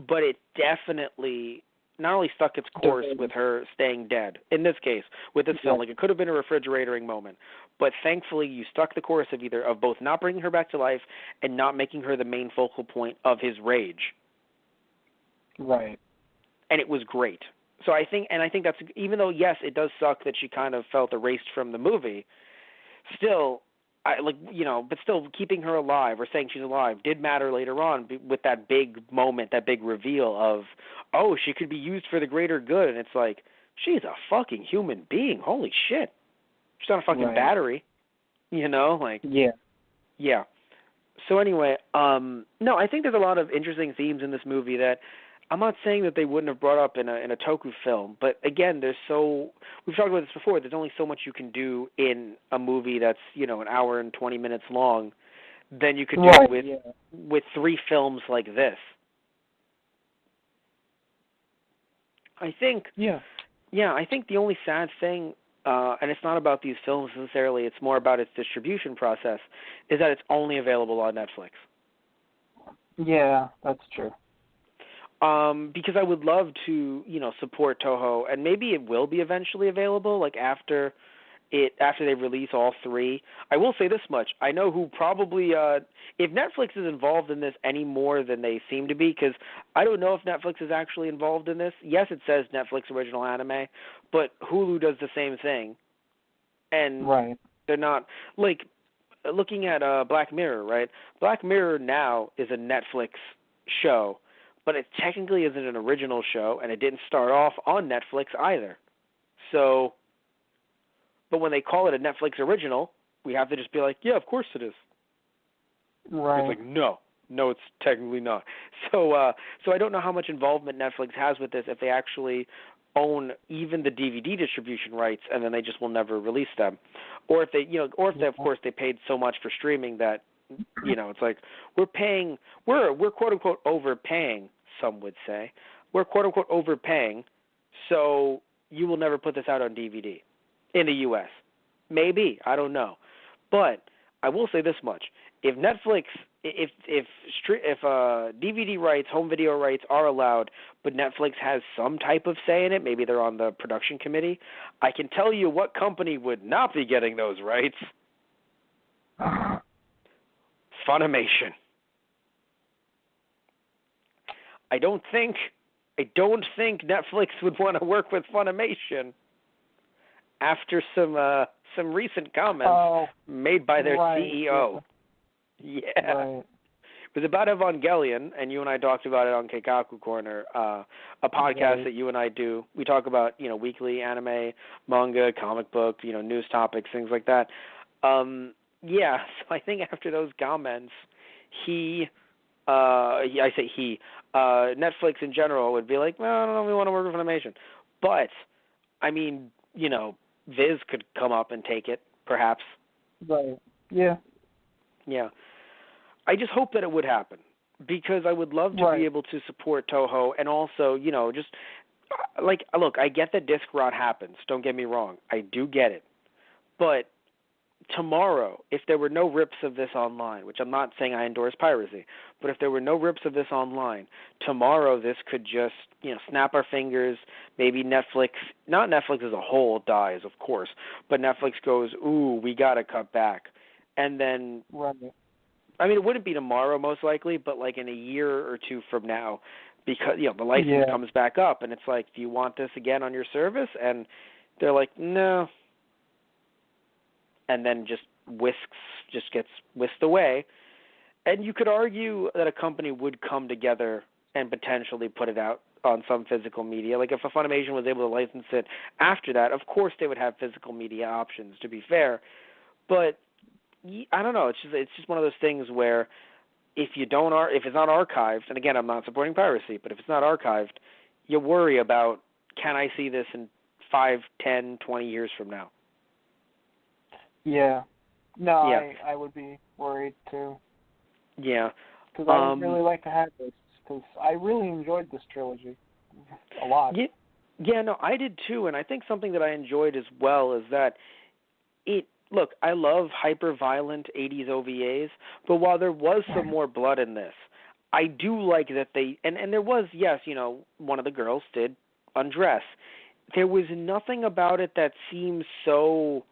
B: but it definitely not only stuck its course with her staying dead, in this case, with this film, like it could have been a refrigerating moment, but thankfully you stuck the course of both not bringing her back to life and not making her the main focal point of his rage.
C: Right.
B: And it was great. So I think that's, even though, yes, it does suck that she kind of felt erased from the movie, still, but still keeping her alive or saying she's alive did matter later on with that big moment, that big reveal of, oh, she could be used for the greater good. And it's like, she's a fucking human being. Holy shit. She's not a fucking battery. Yeah. Yeah. So anyway, no, I think there's a lot of interesting themes in this movie that I'm not saying that they wouldn't have brought up in a Toku film, but again, we've talked about this before, there's only so much you can do in a movie that's, an hour and 20 minutes long than you could do with 3 films like this. I think I think the only sad thing, and it's not about these films necessarily, it's more about its distribution process, is that it's only available on Netflix.
C: Yeah, that's true.
B: Because I would love to, support Toho, and maybe it will be eventually available, like after they release all 3. I will say this much: I know who probably, if Netflix is involved in this any more than they seem to be, because I don't know if Netflix is actually involved in this. Yes, it says Netflix original anime, but Hulu does the same thing, and they're not looking at Black Mirror, right? Black Mirror now is a Netflix show. But it technically isn't an original show, and it didn't start off on Netflix either. So, but when they call it a Netflix original, we have to just be like, yeah, of course it is.
C: Right.
B: It's like, no, it's technically not. So I don't know how much involvement Netflix has with this, if they actually own even the DVD distribution rights, and then they just will never release them, or if they, of course they paid so much for streaming that, it's like we're quote unquote overpaying. Some would say we're quote unquote overpaying, so you will never put this out on DVD in the U.S. Maybe, I don't know, but I will say this much: if Netflix, if DVD rights, home video rights are allowed, but Netflix has some type of say in it, maybe they're on the production committee, I can tell you what company would not be getting those rights. Funimation. I don't think Netflix would want to work with Funimation after some recent comments made by their CEO. Yeah. Right. It was about Evangelion, and you and I talked about it on Keikaku Corner, a podcast that you and I do. We talk about, weekly anime, manga, comic book, news topics, things like that. So I think after those comments, Netflix in general would be like, well, I don't know if we want to work with Funimation. But, I mean, Viz could come up and take it, perhaps.
C: Right. Yeah.
B: Yeah. I just hope that it would happen, because I would love to be able to support Toho, and also, just, look, I get that disc rot happens. Don't get me wrong. I do get it. But tomorrow, if there were no rips of this online, which I'm not saying I endorse piracy, but if there were no rips of this online, tomorrow this could just, snap our fingers, maybe Netflix, not Netflix as a whole dies, of course, but Netflix goes, ooh, we got to cut back. And then, I mean, it wouldn't be tomorrow most likely, but like in a year or 2 from now, because, the license comes back up, and it's like, do you want this again on your service? And they're like, no. And then just gets whisked away. And you could argue that a company would come together and potentially put it out on some physical media. Like if a Funimation was able to license it after that, of course they would have physical media options, to be fair. But I don't know. It's just one of those things where if it's not archived, and again, I'm not supporting piracy, but if it's not archived, you worry about, can I see this in 5, 10, 20 years from now?
C: Yeah. No, yeah. I would be worried too.
B: Yeah.
C: Because I would really like to have this, because I really enjoyed this trilogy a lot.
B: Yeah, no, I did too, and I think something that I enjoyed as well is that look, I love hyper-violent 80s OVAs, but while there was some more blood in this, I do like that they, and there was, yes, one of the girls did undress. There was nothing about it that seemed so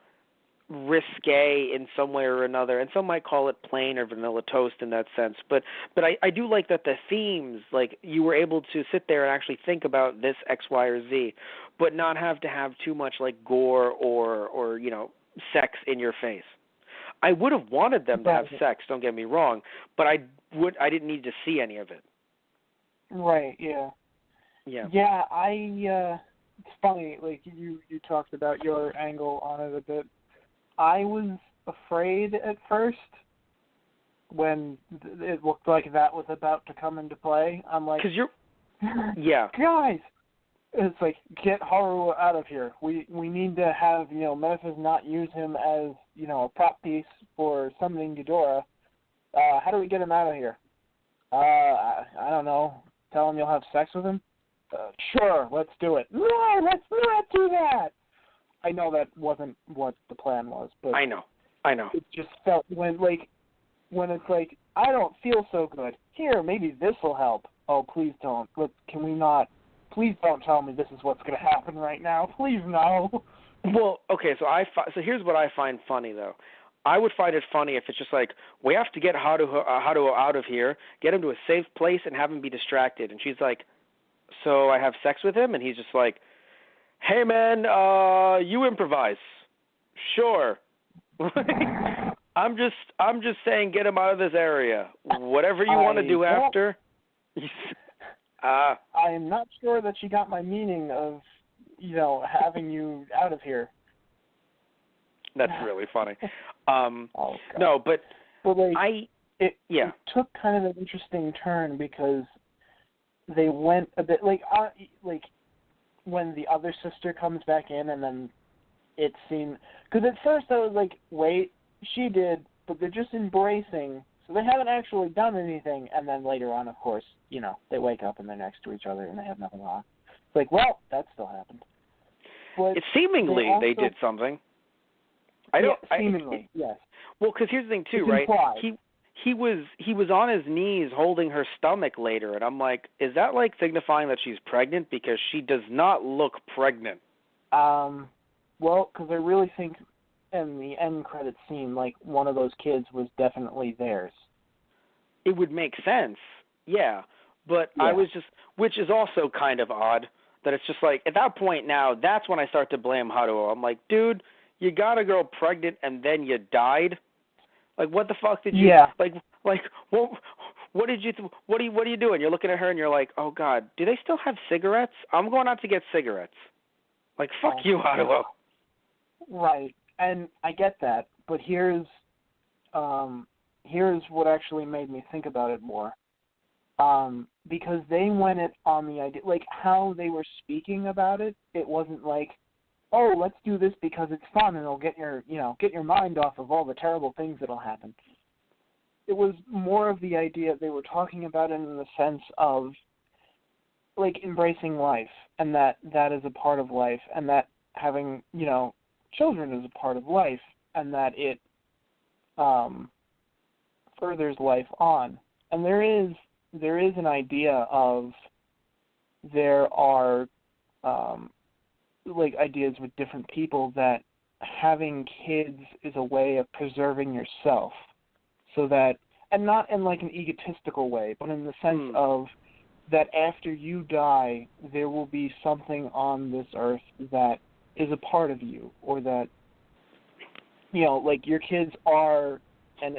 B: risque in some way or another, and some might call it plain or vanilla toast in that sense, but I do like that the themes, like, you were able to sit there and actually think about this X, Y, or Z, but not have to have too much, like, gore or sex in your face. I would have wanted them to have sex, don't get me wrong, but I didn't need to see any of it.
C: Right, yeah.
B: Yeah.
C: Yeah, it's funny, like, you talked about your angle on it a bit. I was afraid at first when it looked like that was about to come into play. I'm like,
B: 'cause you're, yeah,
C: guys, it's like, get Haru out of here. We need to have Memphis not use him as a prop piece for summoning Ghidorah. How do we get him out of here? I don't know. Tell him you'll have sex with him. Sure, let's do it. No, let's not do that. I know that wasn't what the plan was, but
B: I know.
C: It just felt when it's like, I don't feel so good. Here, maybe this will help. Oh, please don't. Look, can we not? Please don't tell me this is what's going to happen right now. Please no.
B: Well, okay, so here's what I find funny though. I would find it funny if it's just like, we have to get Haru out of here, get him to a safe place, and have him be distracted. And she's like, so I have sex with him, and he's just like, hey man, you improvise. Sure. I'm just saying, get him out of this area. Whatever you want to do after.
C: I am not sure that she got my meaning of, having you out of here.
B: That's really funny.
C: No,
B: but
C: it took kind of an interesting turn because they went a bit like when the other sister comes back in, and then it seemed, because at first I was like, wait, she did, but they're just embracing, so they haven't actually done anything. And then later on, of course, they wake up and they're next to each other and they have nothing on. It's like, well, that still happened. But
B: seemingly they did something.
C: Seemingly, yes.
B: Well, because here's the thing too,
C: it's
B: right?
C: Implied.
B: He was on his knees holding her stomach later, and I'm like, is that like signifying that she's pregnant? Because she does not look pregnant.
C: Well, because I really think in the end credits scene, like, one of those kids was definitely theirs.
B: It would make sense, yeah. But I was just, which is also kind of odd, that it's just like, at that point now, that's when I start to blame Haruo. I'm like, dude, you got a girl pregnant and then you died? Like, what the fuck did you, like, what did you, what are you doing? You're looking at her and you're like, oh God, do they still have cigarettes? I'm going out to get cigarettes. Like, fuck you, Haruo.
C: Right, and I get that, but here's what actually made me think about it more. Because they went it on the idea, like, how they were speaking about it, it wasn't like, oh, let's do this because it's fun and it'll get your mind off of all the terrible things that'll happen. It was more of the idea they were talking about it in the sense of, like, embracing life, and that is a part of life, and that having, children is a part of life, and that it furthers life on. And there is an idea of, there are like, ideas with different people that having kids is a way of preserving yourself, so that, and not in like an egotistical way, but in the sense of that after you die, there will be something on this earth that is a part of you, or that, like, your kids are, and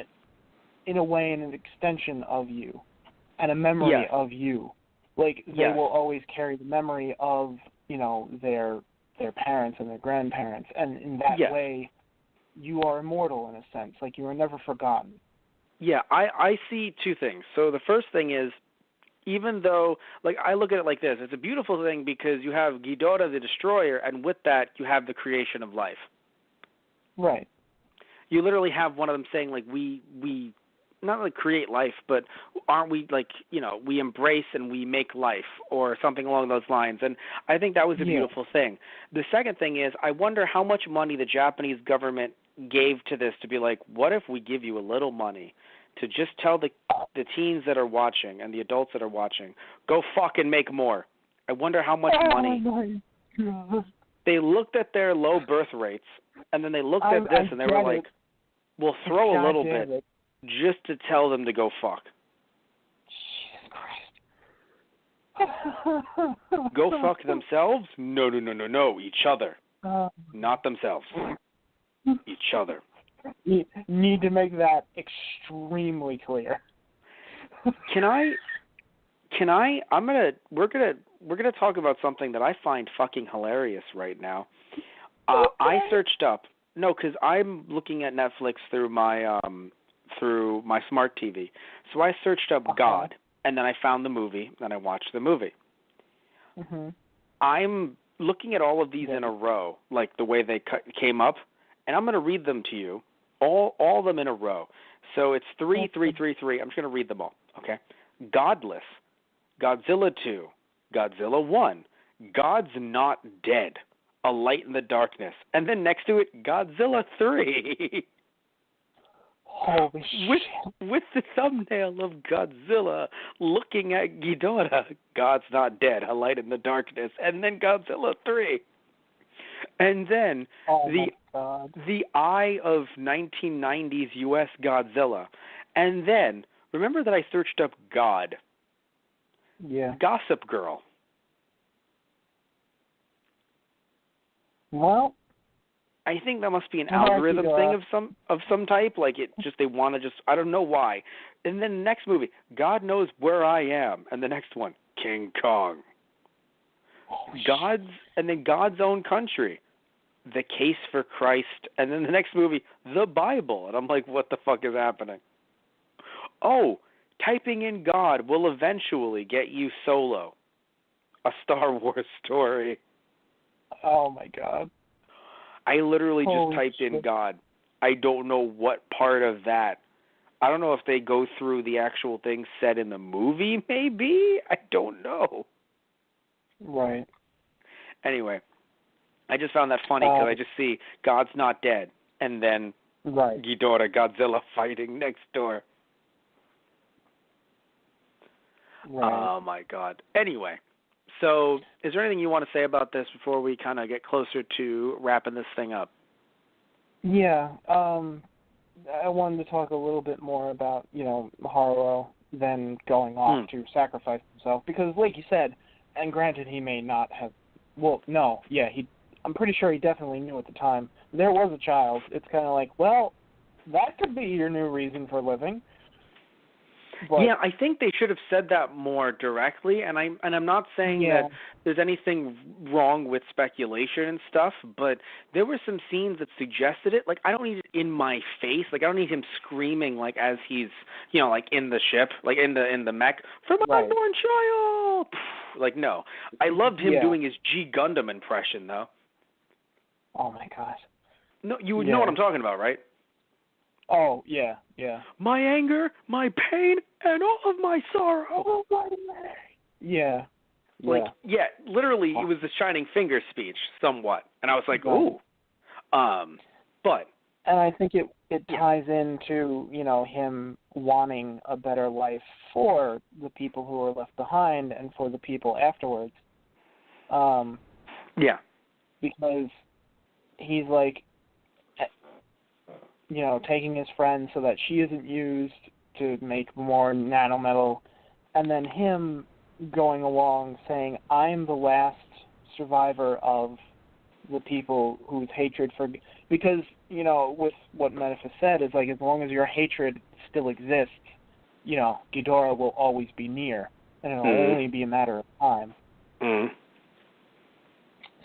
C: in a way, an extension of you, and a memory of you. Like, they will always carry the memory of, their parents and their grandparents, and in that way, you are immortal in a sense. Like, you are never forgotten.
B: Yeah, I see two things. So the first thing is, even though, like, I look at it like this, it's a beautiful thing because you have Ghidorah the Destroyer, and with that, you have the creation of life.
C: Right.
B: You literally have one of them saying, like, we not like create life, but aren't we like, we embrace and we make life or something along those lines. And I think that was a beautiful thing. The second thing is, I wonder how much money the Japanese government gave to this to be like, what if we give you a little money to just tell the teens that are watching and the adults that are watching, go fucking make more. I wonder how much money.
C: My God.
B: They looked at their low birth rates, and then they looked at this, and they were like, we'll throw a little bit just to tell them to go fuck.
C: Jesus Christ.
B: Go fuck themselves? No. Each other. Not themselves. Each other.
C: Need to make that extremely clear. We're gonna talk about something that I find fucking hilarious right now. I searched up because I'm looking at Netflix through my smart TV. So I searched up God, and then I found the movie, and I watched the movie. Mm-hmm. I'm
B: looking at all of these in a row, like the way they came up, and I'm gonna read them to you, all of them in a row. So it's 3, 3, 3, 3. I'm just gonna read them all. Okay. Godless, Godzilla 2, Godzilla 1, God's Not Dead, A Light in the Darkness, and then next to it, Godzilla 3.
C: Holy shit.
B: With the thumbnail of Godzilla looking at Ghidorah, God's Not Dead, A Light in the Darkness, and then Godzilla 3. And then the eye of 1990s U.S. Godzilla. And then, remember that I searched up God.
C: Yeah.
B: Gossip Girl.
C: Well,
B: I think that must be an algorithm thing of some type. Like they want to I don't know why. And then the next movie, God Knows Where I Am, and the next one, King Kong. God's Own Country, The Case for Christ, and then the next movie, The Bible. And I'm like, what the fuck is happening? Oh, typing in God will eventually get you Solo, a Star Wars story.
C: Oh my God.
B: I literally just typed in God. I don't know what part of that. I don't know if they go through the actual thing said in the movie, maybe? I don't know.
C: Right.
B: Anyway, I just found that funny because I just see God's Not Dead and then Ghidorah, Godzilla fighting next door.
C: Right.
B: Oh, my God. Anyway, so is there anything you want to say about this before we kind of get closer to wrapping this thing up?
C: Yeah. I wanted to talk a little bit more about, Haruo then going off to sacrifice himself because, like you said, and granted he may not have, I'm pretty sure he definitely knew at the time, there was a child. It's kind of like, well, that could be your new reason for living. But,
B: yeah, I think they should have said that more directly, and I'm not saying that there's anything wrong with speculation and stuff, but there were some scenes that suggested it. Like, I don't need it in my face. Like, I don't need him screaming like as he's, like in the ship, like in the mech, for my unborn child. Like, no. I loved him doing his G Gundam impression, though.
C: Oh my God.
B: No, you know what I'm talking about, right?
C: Oh, yeah.
B: My anger, my pain, and all of my sorrow.
C: Yeah.
B: Literally, it was the Shining Finger speech, somewhat. And I was like, ooh. But.
C: And I think it ties into, him wanting a better life for the people who are left behind and for the people afterwards. Because he's like, taking his friend so that she isn't used to make more nanometal, and then him going along saying, I'm the last survivor of the people whose hatred for... Because, with what Menaphis said, is like, as long as your hatred still exists, Ghidorah will always be near, and it'll only be a matter of time.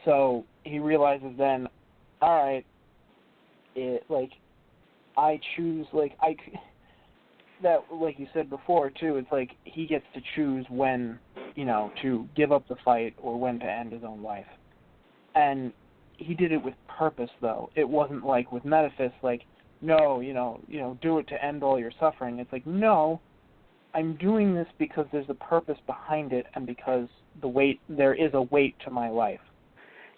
C: So he realizes then, all right, I choose, that, like you said before, too, it's like he gets to choose when, to give up the fight or when to end his own life. And he did it with purpose, though. It wasn't like with Menaphis, no, do it to end all your suffering. It's like, no, I'm doing this because there's a purpose behind it, and because there is a weight to my life.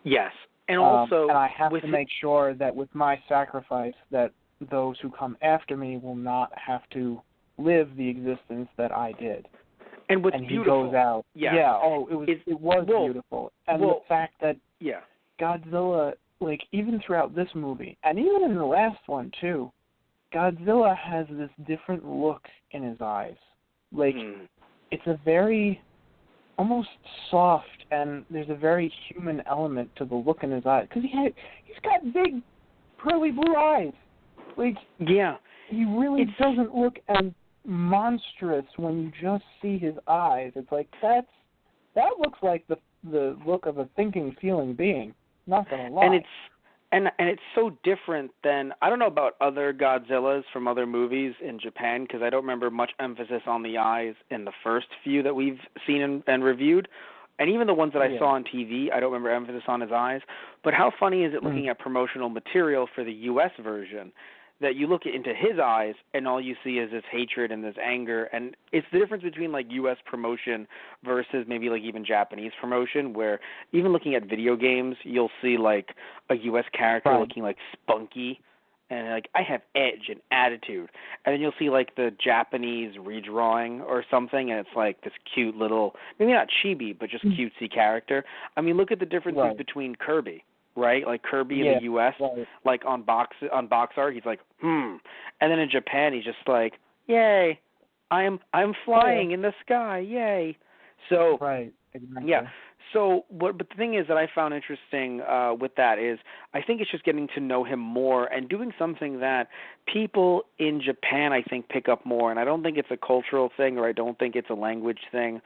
B: Yes, and also,
C: and I have to make sure that with my sacrifice, that those who come after me will not have to live the existence that I did.
B: And what's
C: and
B: beautiful,
C: he goes out.
B: yeah.
C: It was beautiful, and the fact that Godzilla, like even throughout this movie, and even in the last one too, Godzilla has this different look in his eyes. Like it's a very almost soft, and there's a very human element to the look in his eyes, because he's got big pearly blue eyes. Like he really doesn't look as monstrous when you just see his eyes. It's like that looks like the look of a thinking, feeling being. Not gonna lie.
B: And it's so different than, I don't know about other Godzillas from other movies in Japan, because I don't remember much emphasis on the eyes in the first few that we've seen and reviewed. And even the ones that I saw on TV, I don't remember emphasis on his eyes. But how funny is it looking at promotional material for the U.S. version, that you look into his eyes and all you see is this hatred and this anger, and it's the difference between like U.S. promotion versus maybe like even Japanese promotion, where even looking at video games, you'll see like a U.S. character looking like spunky and like I have edge and attitude, and then you'll see like the Japanese redrawing or something, and it's like this cute little, maybe not chibi, but just cutesy character. I mean, look at the differences between Kirby. Right, like Kirby in the U.S., like on box art, he's like, and then in Japan, he's just like, yay, I'm flying in the sky, yay. So So, but the thing is that I found interesting with that is I think it's just getting to know him more and doing something that people in Japan, I think, pick up more. And I don't think it's a cultural thing, or I don't think it's a language thing.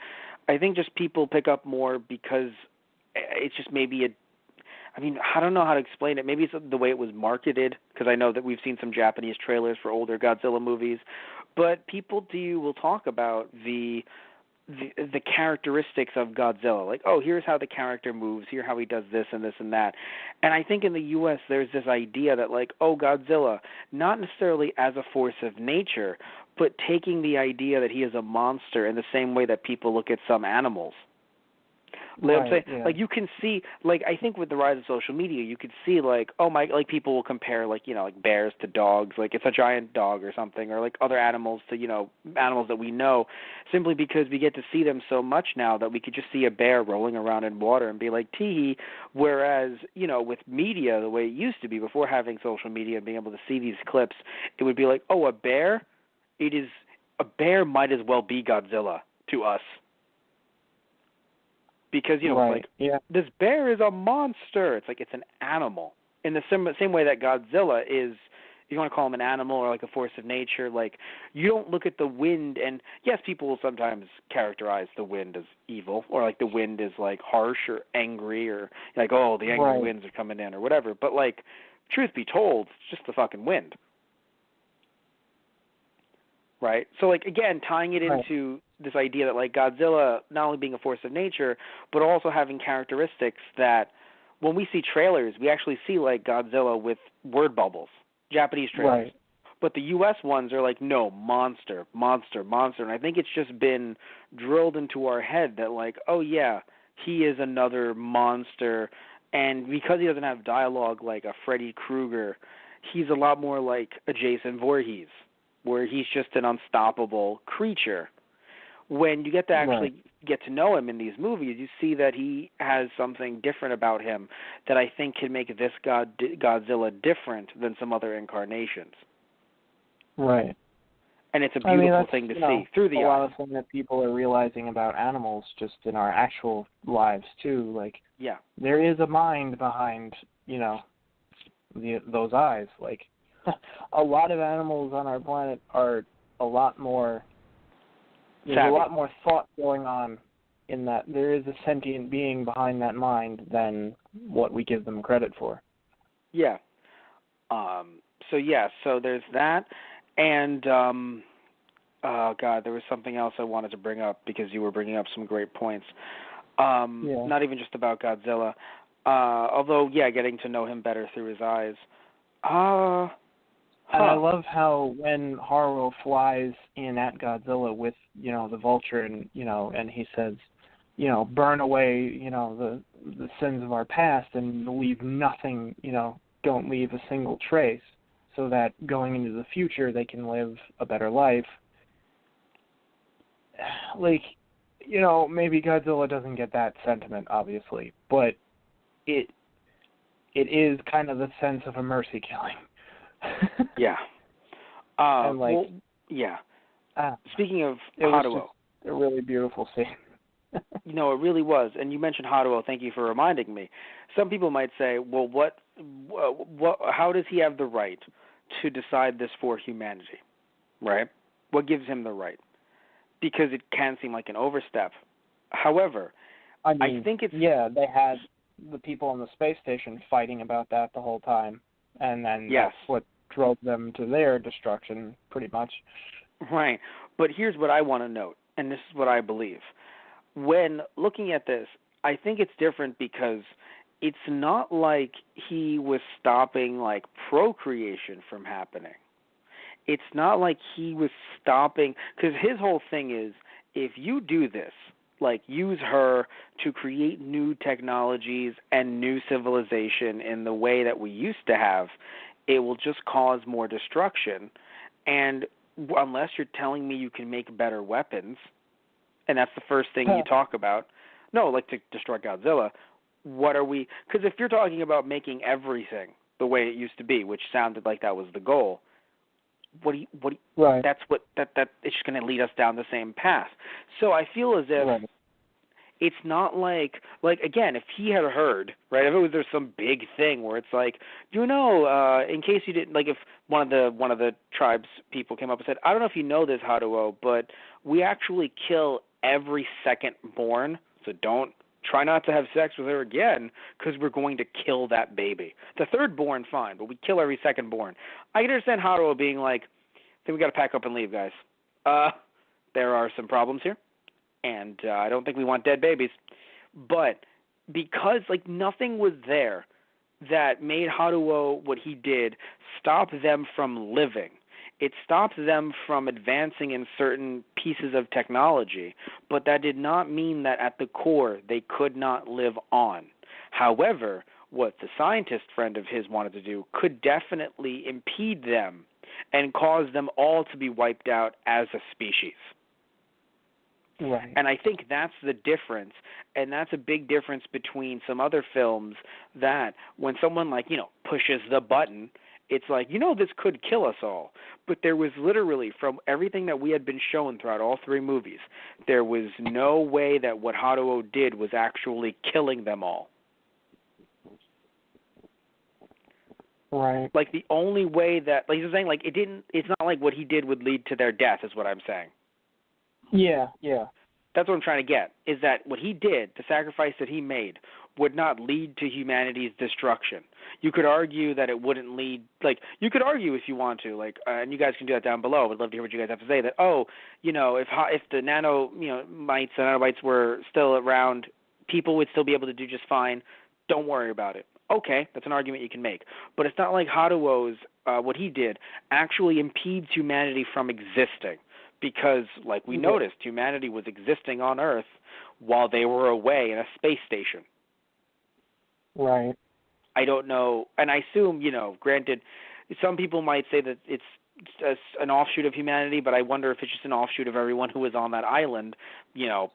B: I think just people pick up more because it's just maybe I don't know how to explain it. Maybe it's the way it was marketed, because I know that we've seen some Japanese trailers for older Godzilla movies. But people will talk about the characteristics of Godzilla. Like, oh, here's how the character moves. Here's how he does this and this and that. And I think in the U.S. there's this idea that, like, oh, Godzilla, not necessarily as a force of nature, but taking the idea that he is a monster in the same way that people look at some animals. Like I'm saying, like you can see, like I think with the rise of social media, you could see like, oh my, like people will compare like like bears to dogs, like it's a giant dog or something, or like other animals to animals that we know, simply because we get to see them so much now that we could just see a bear rolling around in water and be like tee. Whereas with media the way it used to be before having social media and being able to see these clips, it would be like, oh, a bear might as well be Godzilla to us. Because, this bear is a monster. It's like it's an animal. In the same way that Godzilla is, you want to call him an animal or like a force of nature, like you don't look at the wind, and yes, people will sometimes characterize the wind as evil, or like the wind is like harsh or angry, or like, oh, the angry winds are coming in or whatever. But like, truth be told, it's just the fucking wind. Right? So like, again, tying it into this idea that like Godzilla not only being a force of nature, but also having characteristics that when we see trailers, we actually see like Godzilla with word bubbles, Japanese trailers. Right. But the U.S. ones are like, no, monster, monster, monster. And I think it's just been drilled into our head that like, oh yeah, he is another monster. And because he doesn't have dialogue like a Freddy Krueger, he's a lot more like a Jason Voorhees, where he's just an unstoppable creature. When you get to actually get to know him in these movies, you see that he has something different about him that I think can make this Godzilla different than some other incarnations.
C: Right.
B: And it's a beautiful thing to see through the eyes.
C: A lot of things that people are realizing about animals just in our actual lives, too. Like, there is a mind behind, those eyes. Like, a lot of animals on our planet are a lot more... There's a lot more thought going on in that there is a sentient being behind that mind than what we give them credit for.
B: Yeah. So there's that. And, oh, God, there was something else I wanted to bring up because you were bringing up some great points. Not even just about Godzilla. Although, getting to know him better through his eyes.
C: And I love how when Haruo flies in at Godzilla with, the vulture and, and he says, burn away, the sins of our past and leave nothing, don't leave a single trace so that going into the future they can live a better life. Like, maybe Godzilla doesn't get that sentiment, obviously, but it is kind of the sense of a mercy killing.
B: Yeah.
C: And like,
B: yeah. Speaking of
C: it was
B: Haruo,
C: just a really beautiful scene.
B: it really was. And you mentioned Haruo. Thank you for reminding me. Some people might say, well, how does he have the right to decide this for humanity, right? What gives him the right? Because it can seem like an overstep. However,
C: I think it's... Yeah, they had the people on the space station fighting about that the whole time, and then that's what drove them to their destruction, pretty much.
B: Right. But here's what I want to note, and this is what I believe. When looking at this, I think it's different because it's not like he was stopping, like, procreation from happening. It's not like he was stopping, because his whole thing is, if you do this, like use her to create new technologies and new civilization in the way that we used to have, it will just cause more destruction. And unless you're telling me you can make better weapons, and that's the first thing you talk about, no, like to destroy Godzilla, what are we, because if you're talking about making everything the way it used to be, which sounded like that was the goal,
C: right.
B: That's it's just going to lead us down the same path. So I feel as if it's not like again, if he had heard, right, if there's some big thing where it's like, in case you didn't, like if one of the tribes people came up and said, I don't know if you know this, Haruo, but we actually kill every second born, so try not to have sex with her again because we're going to kill that baby. The third born, fine, but we kill every second born. I can understand Haruo being like, I think we got to pack up and leave, guys. There are some problems here, and I don't think we want dead babies. But because nothing was there that made Haruo, what he did, stop them from living. It stopped them from advancing in certain pieces of technology, but that did not mean that at the core they could not live on. However, what the scientist friend of his wanted to do could definitely impede them and cause them all to be wiped out as a species.
C: Right.
B: And I think that's the difference, and that's a big difference between some other films that when someone pushes the button, it's like, this could kill us all. But there was literally, from everything that we had been shown throughout all three movies, there was no way that what Haruo did was actually killing them all.
C: Right.
B: Like, the only way that, like you're saying, like, it's not like what he did would lead to their death, is what I'm saying.
C: Yeah.
B: That's what I'm trying to get, is that what he did, the sacrifice that he made, would not lead to humanity's destruction. You could argue that it wouldn't lead, you could argue if you want to, and you guys can do that down below. I would love to hear what you guys have to say, that, if the nanobites were still around, people would still be able to do just fine. Don't worry about it. Okay, that's an argument you can make. But it's not like Haruo's, what he did, actually impedes humanity from existing. Because, like we noticed, humanity was existing on Earth while they were away in a space station.
C: Right.
B: I don't know, and I assume, granted, some people might say that it's an offshoot of humanity, but I wonder if it's just an offshoot of everyone who was on that island,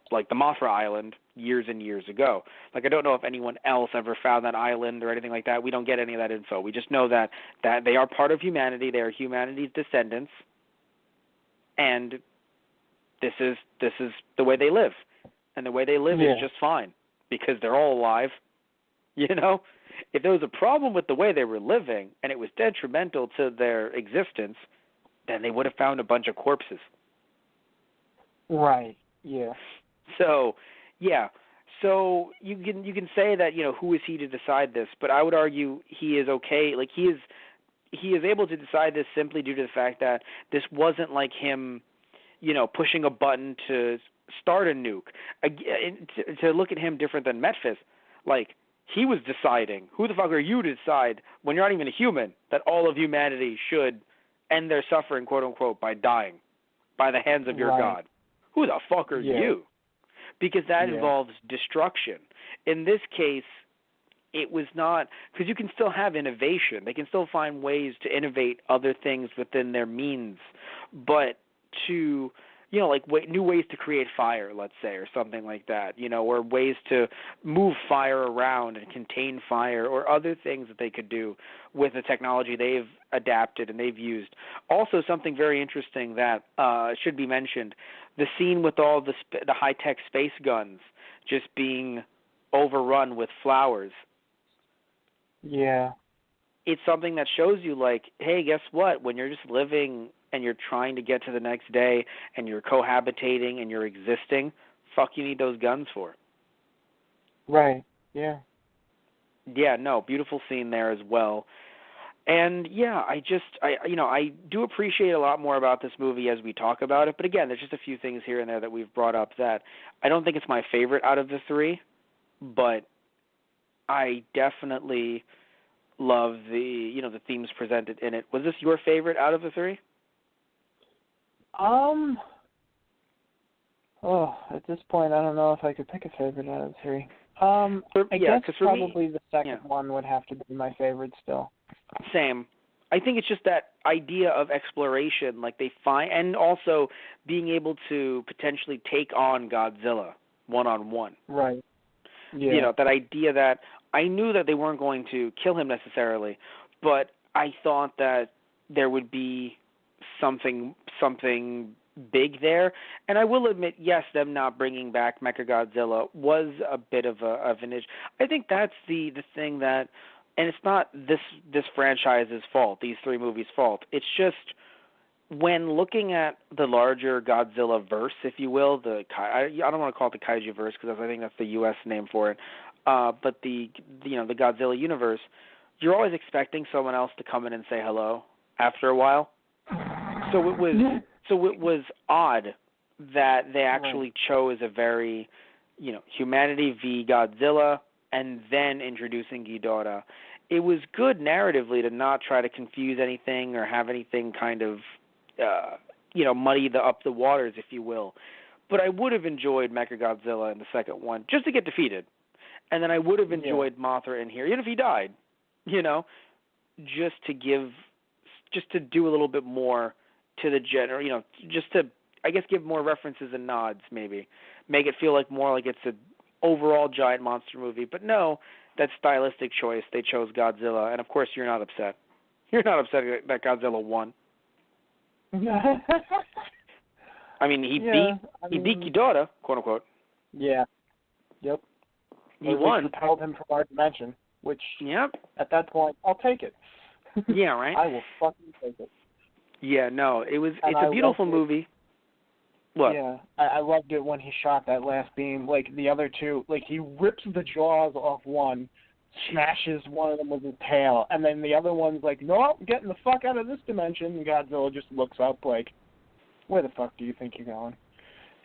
B: like the Mothra Island years and years ago. Like, I don't know if anyone else ever found that island or anything like that. We don't get any of that info. We just know that they are part of humanity. They are humanity's descendants. And this is the way they live. And the way they live is just fine because they're all alive. If there was a problem with the way they were living and it was detrimental to their existence, then they would have found a bunch of corpses.
C: Right. Yeah.
B: So, yeah. So you can say that, who is he to decide this, but I would argue he is okay. Like, he is able to decide this simply due to the fact that this wasn't like him, pushing a button to start a nuke. To look at him different than Metphis, like, he was deciding, who the fuck are you to decide when you're not even a human, that all of humanity should and they're suffering, quote unquote, by dying by the hands of your god. Who the fuck are you? Because that involves destruction. In this case, it was not, because you can still have innovation. They can still find ways to innovate other things within their means, but to, like new ways to create fire, let's say, or something like that, or ways to move fire around and contain fire, or other things that they could do with the technology they've adapted and they've used. Also, something very interesting that should be mentioned, the scene with all the high-tech space guns just being overrun with flowers.
C: Yeah.
B: It's something that shows you, like, hey, guess what? When you're just living and you're trying to get to the next day and you're cohabitating and you're existing, fuck you need those guns for?
C: Right, yeah.
B: Yeah, no, beautiful scene there as well. And, yeah, I do appreciate a lot more about this movie as we talk about it. But, again, there's just a few things here and there that we've brought up that I don't think it's my favorite out of the three, but I definitely love the themes presented in it. Was this your favorite out of the three?
C: At this point, I don't know if I could pick a favorite out of the three. I guess probably the second one would have to be my favorite still.
B: Same. I think it's just that idea of exploration, like they find, and also being able to potentially take on Godzilla one-on-one.
C: Right. Yeah.
B: That idea that I knew that they weren't going to kill him necessarily, but I thought that there would be something big there. And I will admit, yes, them not bringing back Mechagodzilla was a bit of an issue. I think that's the thing that, and it's not this franchise's fault, these three movies' fault. It's just when looking at the larger Godzilla verse, if you will, I don't want to call it the Kaiju verse because I think that's the U.S. name for it, but the Godzilla universe, you're always expecting someone else to come in and say hello after a while. So it was odd that they actually chose a very, humanity v. Godzilla and then introducing Ghidorah. It was good narratively to not try to confuse anything or have anything kind of muddy up the waters, if you will. But I would have enjoyed Mechagodzilla in the second one just to get defeated. And then I would have enjoyed Mothra in here, even if he died, just to do a little bit more to the general, just to, I guess, give more references and nods maybe. Make it feel more like it's an overall giant monster movie. But no, that stylistic choice, they chose Godzilla. And, of course, you're not upset. You're not upset that Godzilla won. I mean, he beat Ghidorah, quote unquote.
C: Yeah. Yep.
B: He won.
C: Repelled him from our dimension, which at that point I'll take it.
B: Yeah, right.
C: I will fucking take it.
B: Yeah, no, it's a beautiful movie. What?
C: Yeah, I loved it when he shot that last beam. Like the other two, like he rips the jaws off one, smashes one of them with his tail, and then the other one's like, "No, I'm getting the fuck out of this dimension." And Godzilla just looks up like, "Where the fuck do you think you're going?"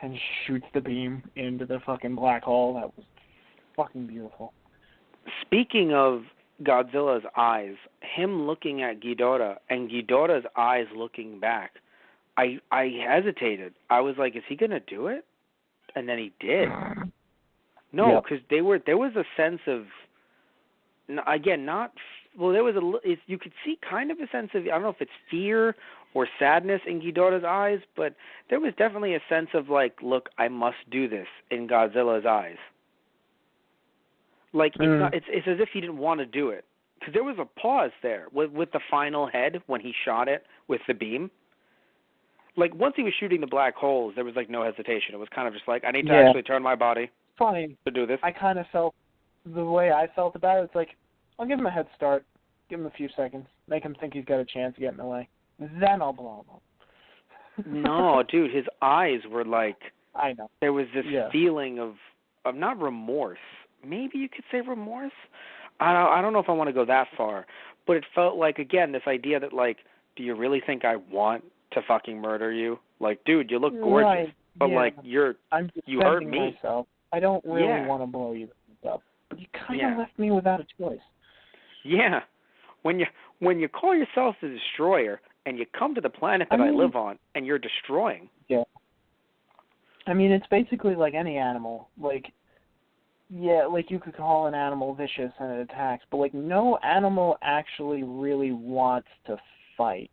C: And shoots the beam into the fucking black hole. That was fucking beautiful.
B: Speaking of Godzilla's eyes, him looking at Ghidorah and Ghidorah's eyes looking back, I hesitated. I was like, is he going to do it? And then he did. No, because there was a sense of, again, there was you could see kind of a sense of, I don't know if it's fear or sadness in Ghidorah's eyes, but there was definitely a sense of like, look, I must do this in Godzilla's eyes. Like, it's as if he didn't want to do it. Because there was a pause there with the final head when he shot it with the beam. Like, once he was shooting the black holes, there was, like, no hesitation. It was kind of just like, I need to actually turn my body to do this.
C: I kind of felt the way I felt about it. It's like, I'll give him a head start, give him a few seconds, make him think he's got a chance to get in the way. Then I'll blow him up.
B: No, dude, his eyes were like,
C: I know.
B: There was this feeling of not remorse. Maybe you could say remorse? I don't know if I want to go that far. But it felt like, again, this idea that, like, do you really think I want to fucking murder you? Like, dude, you look gorgeous. Right. But, like, you hurt me.
C: Myself. I don't really want to blow you up. But you kind of left me without a choice.
B: Yeah. When you call yourself the Destroyer and you come to the planet that I live on, and you're destroying.
C: Yeah. I mean, it's basically like any animal. Like, yeah, like you could call an animal vicious and it attacks, but like no animal actually really wants to fight.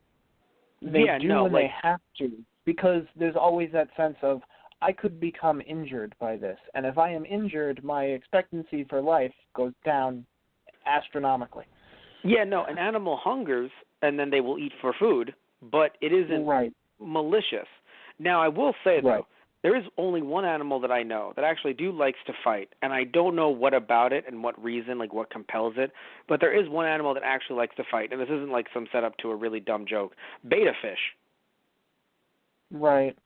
C: They do when they have to, because there's always that sense of, I could become injured by this, and if I am injured, my expectancy for life goes down astronomically.
B: Yeah, no, an animal hungers, and then they will eat for food, but it isn't malicious. Now, I will say, though, there is only one animal that I know that actually likes to fight, and I don't know what about it and what reason, like what compels it, but there is one animal that actually likes to fight, and this isn't like some setup to a really dumb joke. Betta fish.
C: Right.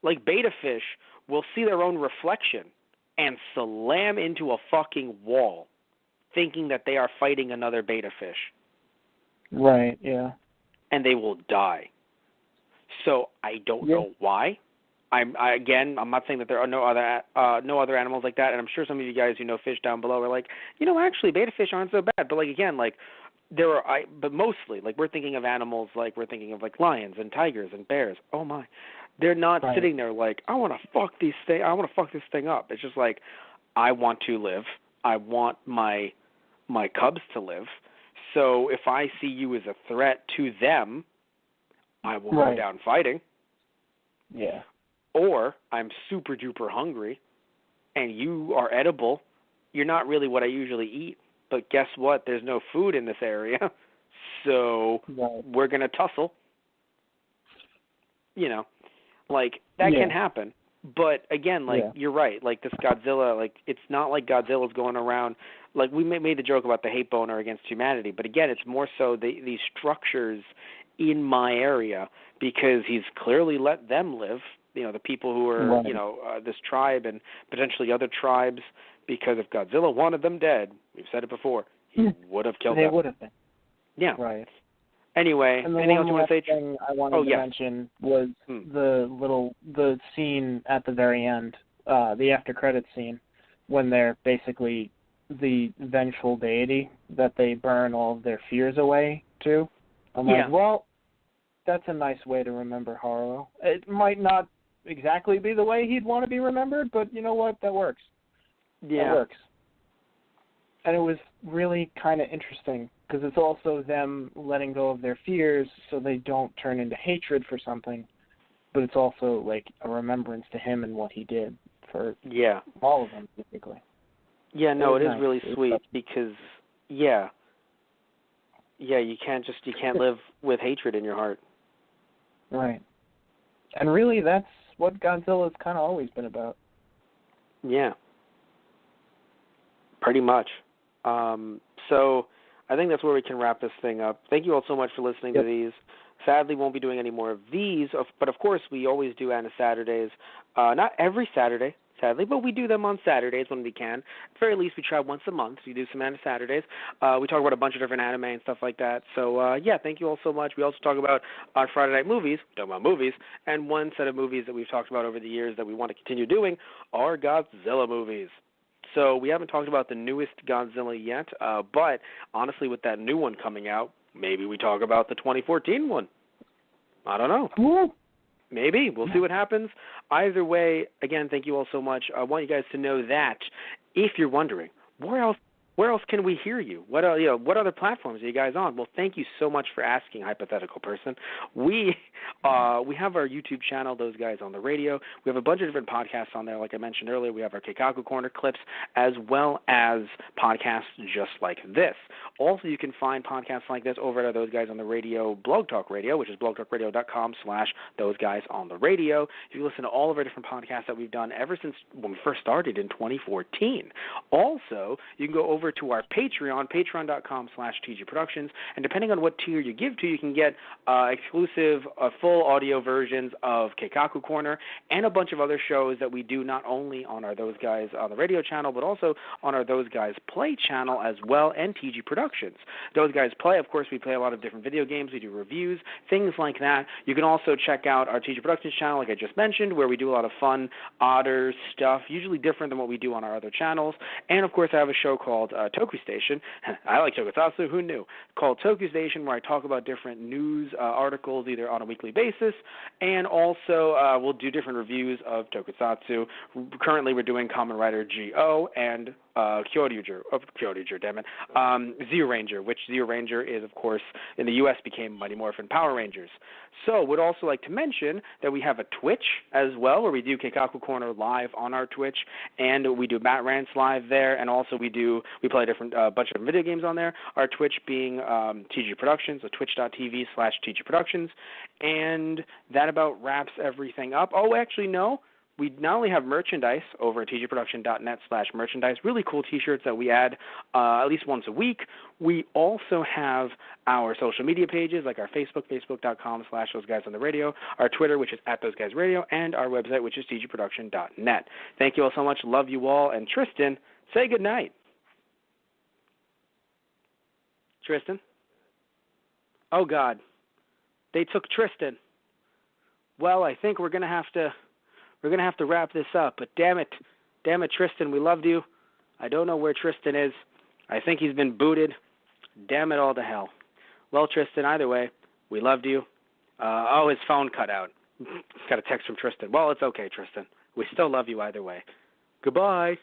B: Like betta fish will see their own reflection and slam into a fucking wall thinking that they are fighting another betta fish.
C: Right, yeah.
B: And they will die. So I don't know why. I'm not saying that there are no other animals like that, and I'm sure some of you guys who know fish down below are like, actually betta fish aren't so bad. But like again, like but mostly like we're thinking of animals like we're thinking of like lions and tigers and bears. Oh my, they're not sitting there like I want to fuck this thing up. It's just like I want to live. I want my cubs to live. So if I see you as a threat to them, I will go down fighting.
C: Yeah.
B: Or I'm super duper hungry and you are edible. You're not really what I usually eat, but guess what? There's no food in this area. So we're going to tussle. Like that can happen. But again, like you're right. Like this Godzilla, like it's not like Godzilla's going around. Like we made the joke about the hate boner against humanity, but again, it's more so these structures in my area because he's clearly let them live. The people who are this tribe and potentially other tribes. Because if Godzilla wanted them dead, we've said it before, he would have killed them.
C: They would have been.
B: Yeah.
C: Right.
B: Anyway, anything else you want to say?
C: Thing I wanted to mention was the scene at the very end, the after credits scene, when they're basically the vengeful deity that they burn all of their fears away to. I'm like, well, that's a nice way to remember Harlow. It might not exactly be the way he'd want to be remembered, but you know what? That works.
B: Yeah.
C: That works. And it was really kind of interesting because it's also them letting go of their fears so they don't turn into hatred for something, but it's also like a remembrance to him and what he did for all of them, basically.
B: Yeah, no, it is really sweet because, you can't live with hatred in your heart.
C: Right. And really, that's what Godzilla's kind of always been about.
B: Yeah. Pretty much. So I think that's where we can wrap this thing up. Thank you all so much for listening to these. Sadly, won't be doing any more of these, but of course we always do Anna Saturdays. Not every Saturday, sadly, but we do them on Saturdays when we can. At the very least, we try once a month. We do some Anna Saturdays. We talk about a bunch of different anime and stuff like that. So, thank you all so much. We also talk about on Friday Night Movies, talk about movies, and one set of movies that we've talked about over the years that we want to continue doing are Godzilla movies. So we haven't talked about the newest Godzilla yet, but honestly, with that new one coming out, maybe we talk about the 2014 one. I don't know.
C: Yeah.
B: Maybe. We'll see what happens. Either way, again, thank you all so much. I want you guys to know that if you're wondering, where else can we hear you? What other platforms are you guys on? Well, thank you so much for asking, hypothetical person. We have our YouTube channel, Those Guys on the Radio. We have a bunch of different podcasts on there. Like I mentioned earlier, we have our Keikaku Corner clips as well as podcasts just like this. Also, you can find podcasts like this over at Those Guys on the Radio Blog Talk Radio, which is blogtalkradio.com/Those Guys on the Radio. You can listen to all of our different podcasts that we've done ever since when we first started in 2014. Also, you can go over to our Patreon, patreon.com/TG Productions, and depending on what tier you give to, you can get exclusive full audio versions of Keikaku Corner and a bunch of other shows that we do not only on our Those Guys on the Radio channel, but also on our Those Guys Play channel as well, and TG Productions. Those Guys Play, of course, we play a lot of different video games, we do reviews, things like that. You can also check out our TG Productions channel, like I just mentioned, where we do a lot of fun, odder stuff, usually different than what we do on our other channels. And, of course, I have a show called Toku Station. I like Tokusatsu, who knew? Called Toku Station, where I talk about different news articles either on a weekly basis, and also we'll do different reviews of Tokusatsu. Currently we're doing Kamen Rider G.O. and Kyoryuger, damn it, Zeo Ranger, which Zeo Ranger is, of course, in the U.S. became Mighty Morphin Power Rangers. So would also like to mention that we have a Twitch as well, where we do Keikaku Corner live on our Twitch, and we do Bat Rants live there, and also we play a different bunch of video games on there, our Twitch being TG Productions, so twitch.tv/TG Productions, and that about wraps everything up. Oh, actually, no. We not only have merchandise over at tgproduction.net/merchandise, really cool T-shirts that we add at least once a week. We also have our social media pages, like our Facebook, facebook.com/thoseguysontheradio, our Twitter, which is @thoseguysradio, and our website, which is tgproduction.net. Thank you all so much. Love you all. And Tristan, say good night. Tristan? Oh, God. They took Tristan. Well, I think we're going to have to wrap this up, but damn it, Tristan, we loved you. I don't know where Tristan is. I think he's been booted. Damn it all to hell. Well, Tristan, either way, we loved you. His phone cut out. Got a text from Tristan. Well, it's okay, Tristan. We still love you either way. Goodbye.